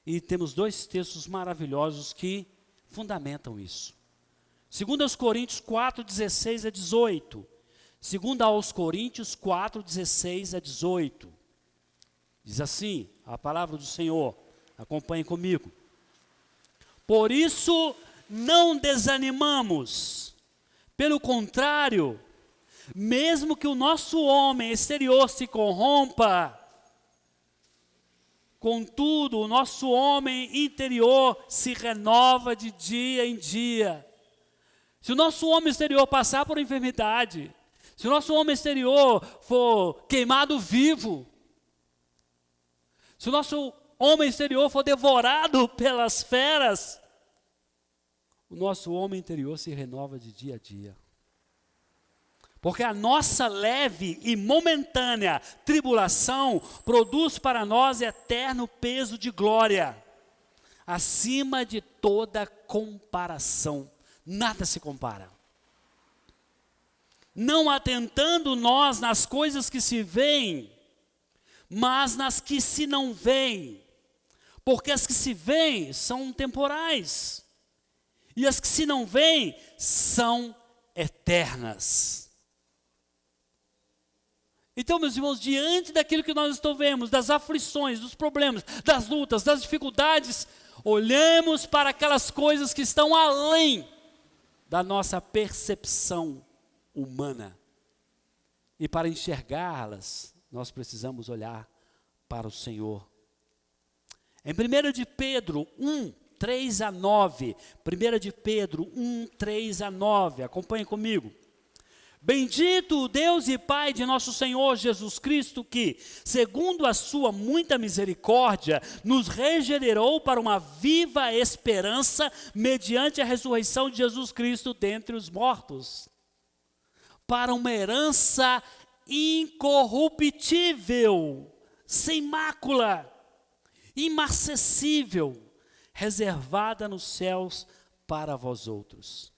E temos dois textos maravilhosos que fundamentam isso. 2 Coríntios 4, 16 a 18. 2 Coríntios 4, 16 a 18. Diz assim, a palavra do Senhor, acompanhem comigo. Por isso, não desanimamos. Pelo contrário, mesmo que o nosso homem exterior se corrompa, contudo, o nosso homem interior se renova de dia em dia. Se o nosso homem exterior passar por enfermidade, se o nosso homem exterior for queimado vivo, se o nosso homem exterior for devorado pelas feras, o nosso homem interior se renova de dia a dia. Porque a nossa leve e momentânea tribulação produz para nós eterno peso de glória, acima de toda comparação. Nada se compara. Não atentando nós nas coisas que se veem, mas nas que se não veem. Porque as que se veem são temporais, e as que se não veem são eternas. Então, meus irmãos, diante daquilo que nós vemos, das aflições, dos problemas, das lutas, das dificuldades, olhemos para aquelas coisas que estão além da nossa percepção humana. E para enxergá-las, nós precisamos olhar para o Senhor. Em 1 de Pedro 1, 3 a 9, 1 de Pedro 1, 3 a 9, acompanhe comigo. Bendito o Deus e Pai de nosso Senhor Jesus Cristo, que, segundo a sua muita misericórdia, nos regenerou para uma viva esperança mediante a ressurreição de Jesus Cristo dentre os mortos, para uma herança incorruptível, sem mácula, imarcessível, reservada nos céus para vós outros,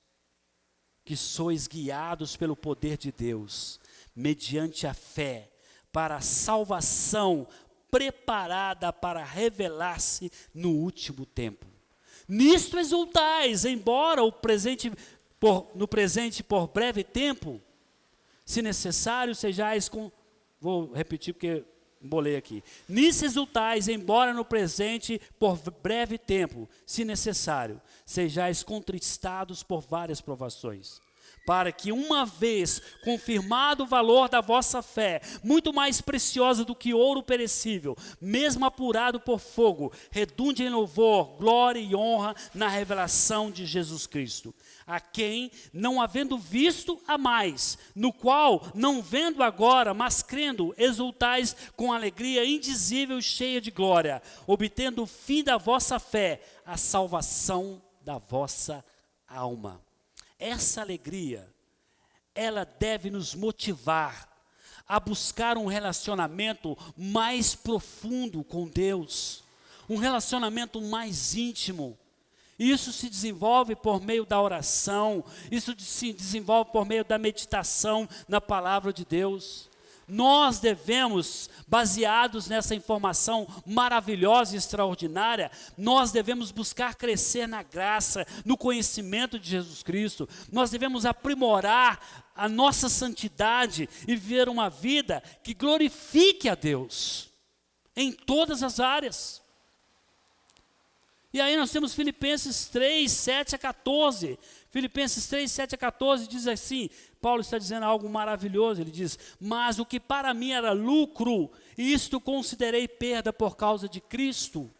que sois guiados pelo poder de Deus, mediante a fé, para a salvação preparada para revelar-se no último tempo. Nisto exultais, embora no presente por breve tempo, se necessário sejais vou repetir porque embolei aqui. Nisso exultais, embora no presente por breve tempo, se necessário, sejais contristados por várias provações, para que uma vez confirmado o valor da vossa fé, muito mais preciosa do que ouro perecível, mesmo apurado por fogo, redunde em louvor, glória e honra na revelação de Jesus Cristo, a quem, não havendo visto a mais, no qual, não vendo agora, mas crendo, exultais com alegria indizível e cheia de glória, obtendo o fim da vossa fé, a salvação da vossa alma. Essa alegria, ela deve nos motivar a buscar um relacionamento mais profundo com Deus, um relacionamento mais íntimo. Isso se desenvolve por meio da oração, isso se desenvolve por meio da meditação na palavra de Deus. Nós devemos, baseados nessa informação maravilhosa e extraordinária, nós devemos buscar crescer na graça, no conhecimento de Jesus Cristo. Nós devemos aprimorar a nossa santidade e viver uma vida que glorifique a Deus em todas as áreas. E aí nós temos Filipenses 3, 7 a 14. Filipenses 3, 7 a 14 diz assim, Paulo está dizendo algo maravilhoso, ele diz, mas o que para mim era lucro, isto considerei perda por causa de Cristo.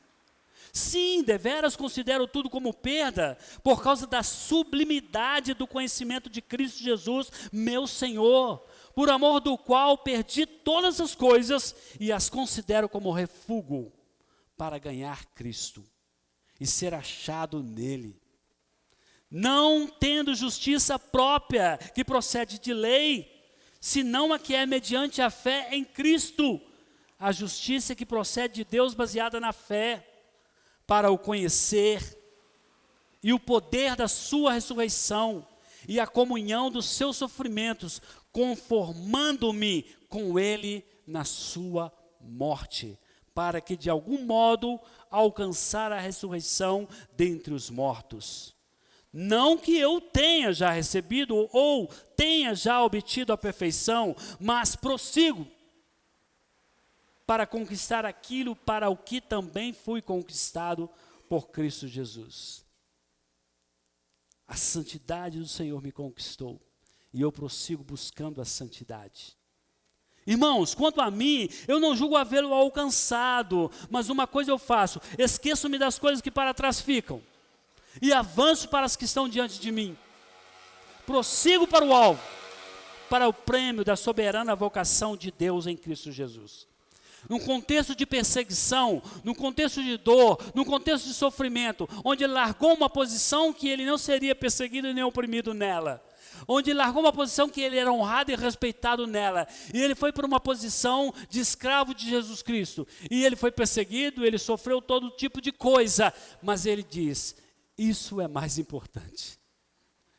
Sim, deveras considero tudo como perda, por causa da sublimidade do conhecimento de Cristo Jesus, meu Senhor, por amor do qual perdi todas as coisas e as considero como refúgio para ganhar Cristo e ser achado nele, não tendo justiça própria que procede de lei, senão a que é mediante a fé em Cristo, a justiça que procede de Deus baseada na fé, para o conhecer e o poder da sua ressurreição e a comunhão dos seus sofrimentos, conformando-me com ele na sua morte, para que de algum modo alcançar a ressurreição dentre os mortos. Não que eu tenha já recebido ou tenha já obtido a perfeição, mas prossigo para conquistar aquilo para o que também fui conquistado por Cristo Jesus. A santidade do Senhor me conquistou. E eu prossigo buscando a santidade. Irmãos, quanto a mim, eu não julgo havê-lo alcançado, mas uma coisa eu faço: esqueço-me das coisas que para trás ficam, e avanço para as que estão diante de mim. Prossigo para o alvo, para o prêmio da soberana vocação de Deus em Cristo Jesus. Num contexto de perseguição, num contexto de dor, num contexto de sofrimento, onde ele largou uma posição que ele não seria perseguido nem oprimido nela, onde ele largou uma posição que ele era honrado e respeitado nela, e ele foi para uma posição de escravo de Jesus Cristo, e ele foi perseguido, ele sofreu todo tipo de coisa, mas ele diz: isso é mais importante.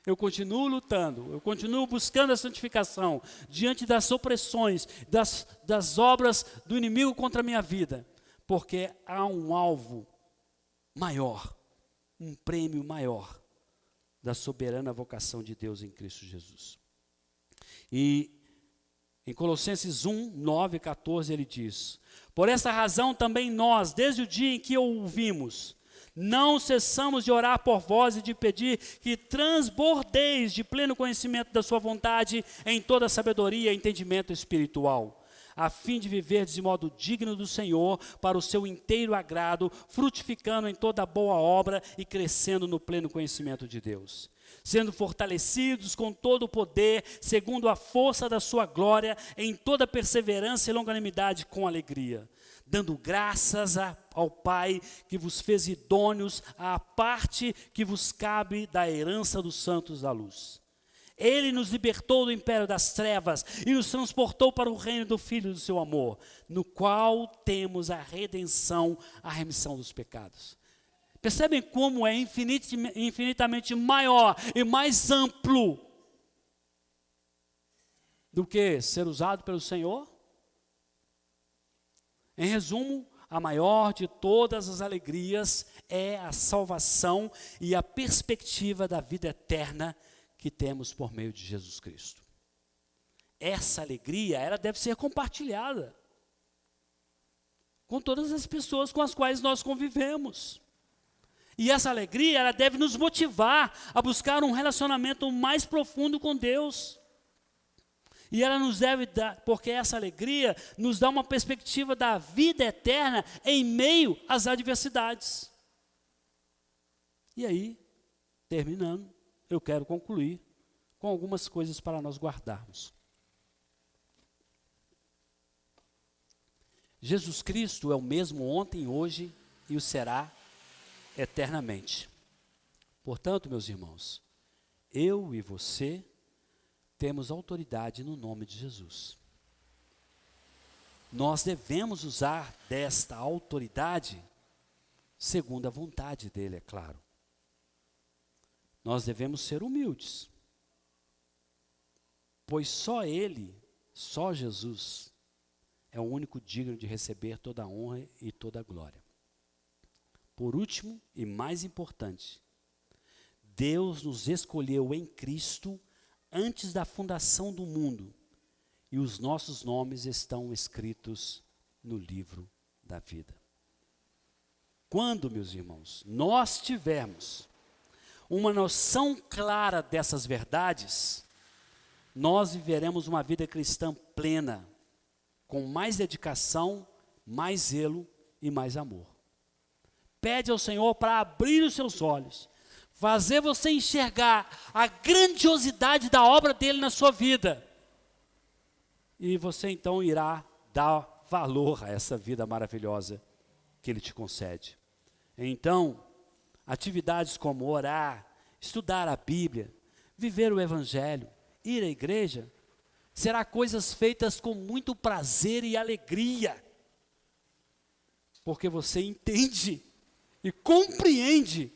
Eu continuo lutando, eu continuo buscando a santificação diante das opressões, das obras do inimigo contra a minha vida, porque há um alvo maior, um prêmio maior da soberana vocação de Deus em Cristo Jesus. E em Colossenses 1, 9 e 14 ele diz: por essa razão também nós, desde o dia em que o ouvimos, não cessamos de orar por vós e de pedir que transbordeis de pleno conhecimento da sua vontade em toda sabedoria e entendimento espiritual, a fim de viver de modo digno do Senhor, para o seu inteiro agrado, frutificando em toda boa obra e crescendo no pleno conhecimento de Deus, sendo fortalecidos com todo o poder, segundo a força da sua glória, em toda perseverança e longanimidade com alegria, dando graças ao Pai que vos fez idôneos à parte que vos cabe da herança dos santos da luz. Ele nos libertou do império das trevas e nos transportou para o reino do Filho do seu amor, no qual temos a redenção, a remissão dos pecados. Percebem como é infinitamente maior e mais amplo do que ser usado pelo Senhor? Em resumo, a maior de todas as alegrias é a salvação e a perspectiva da vida eterna que temos por meio de Jesus Cristo. Essa alegria, ela deve ser compartilhada com todas as pessoas com as quais nós convivemos. E essa alegria, ela deve nos motivar a buscar um relacionamento mais profundo com Deus. E ela nos deve dar, porque essa alegria nos dá uma perspectiva da vida eterna em meio às adversidades. E aí, terminando, eu quero concluir com algumas coisas para nós guardarmos. Jesus Cristo é o mesmo ontem, hoje e o será eternamente. Portanto, meus irmãos, eu e você temos autoridade no nome de Jesus. Nós devemos usar desta autoridade segundo a vontade dele, é claro. Nós devemos ser humildes, pois só ele, só Jesus, é o único digno de receber toda a honra e toda a glória. Por último e mais importante, Deus nos escolheu em Cristo antes da fundação do mundo, e os nossos nomes estão escritos no livro da vida. Quando, meus irmãos, nós tivermos uma noção clara dessas verdades, nós viveremos uma vida cristã plena, com mais dedicação, mais zelo e mais amor. Pede ao Senhor para abrir os seus olhos, fazer você enxergar a grandiosidade da obra dele na sua vida. E você então irá dar valor a essa vida maravilhosa que ele te concede. Então, atividades como orar, estudar a Bíblia, viver o Evangelho, ir à igreja, será coisas feitas com muito prazer e alegria. Porque você entende e compreende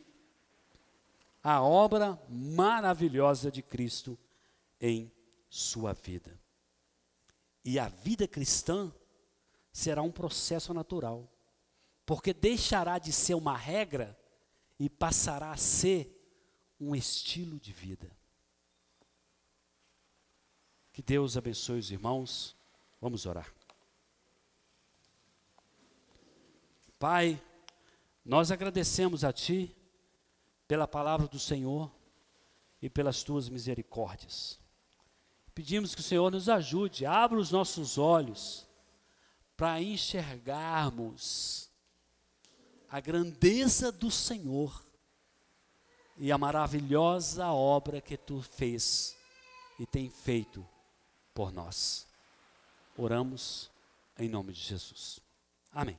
a obra maravilhosa de Cristo em sua vida. E a vida cristã será um processo natural, porque deixará de ser uma regra e passará a ser um estilo de vida. Que Deus abençoe os irmãos. Vamos orar. Pai, nós agradecemos a Ti pela palavra do Senhor, e pelas tuas misericórdias. Pedimos que o Senhor nos ajude, abra os nossos olhos para enxergarmos a grandeza do Senhor e a maravilhosa obra que tu fez e tem feito por nós. Oramos em nome de Jesus. Amém.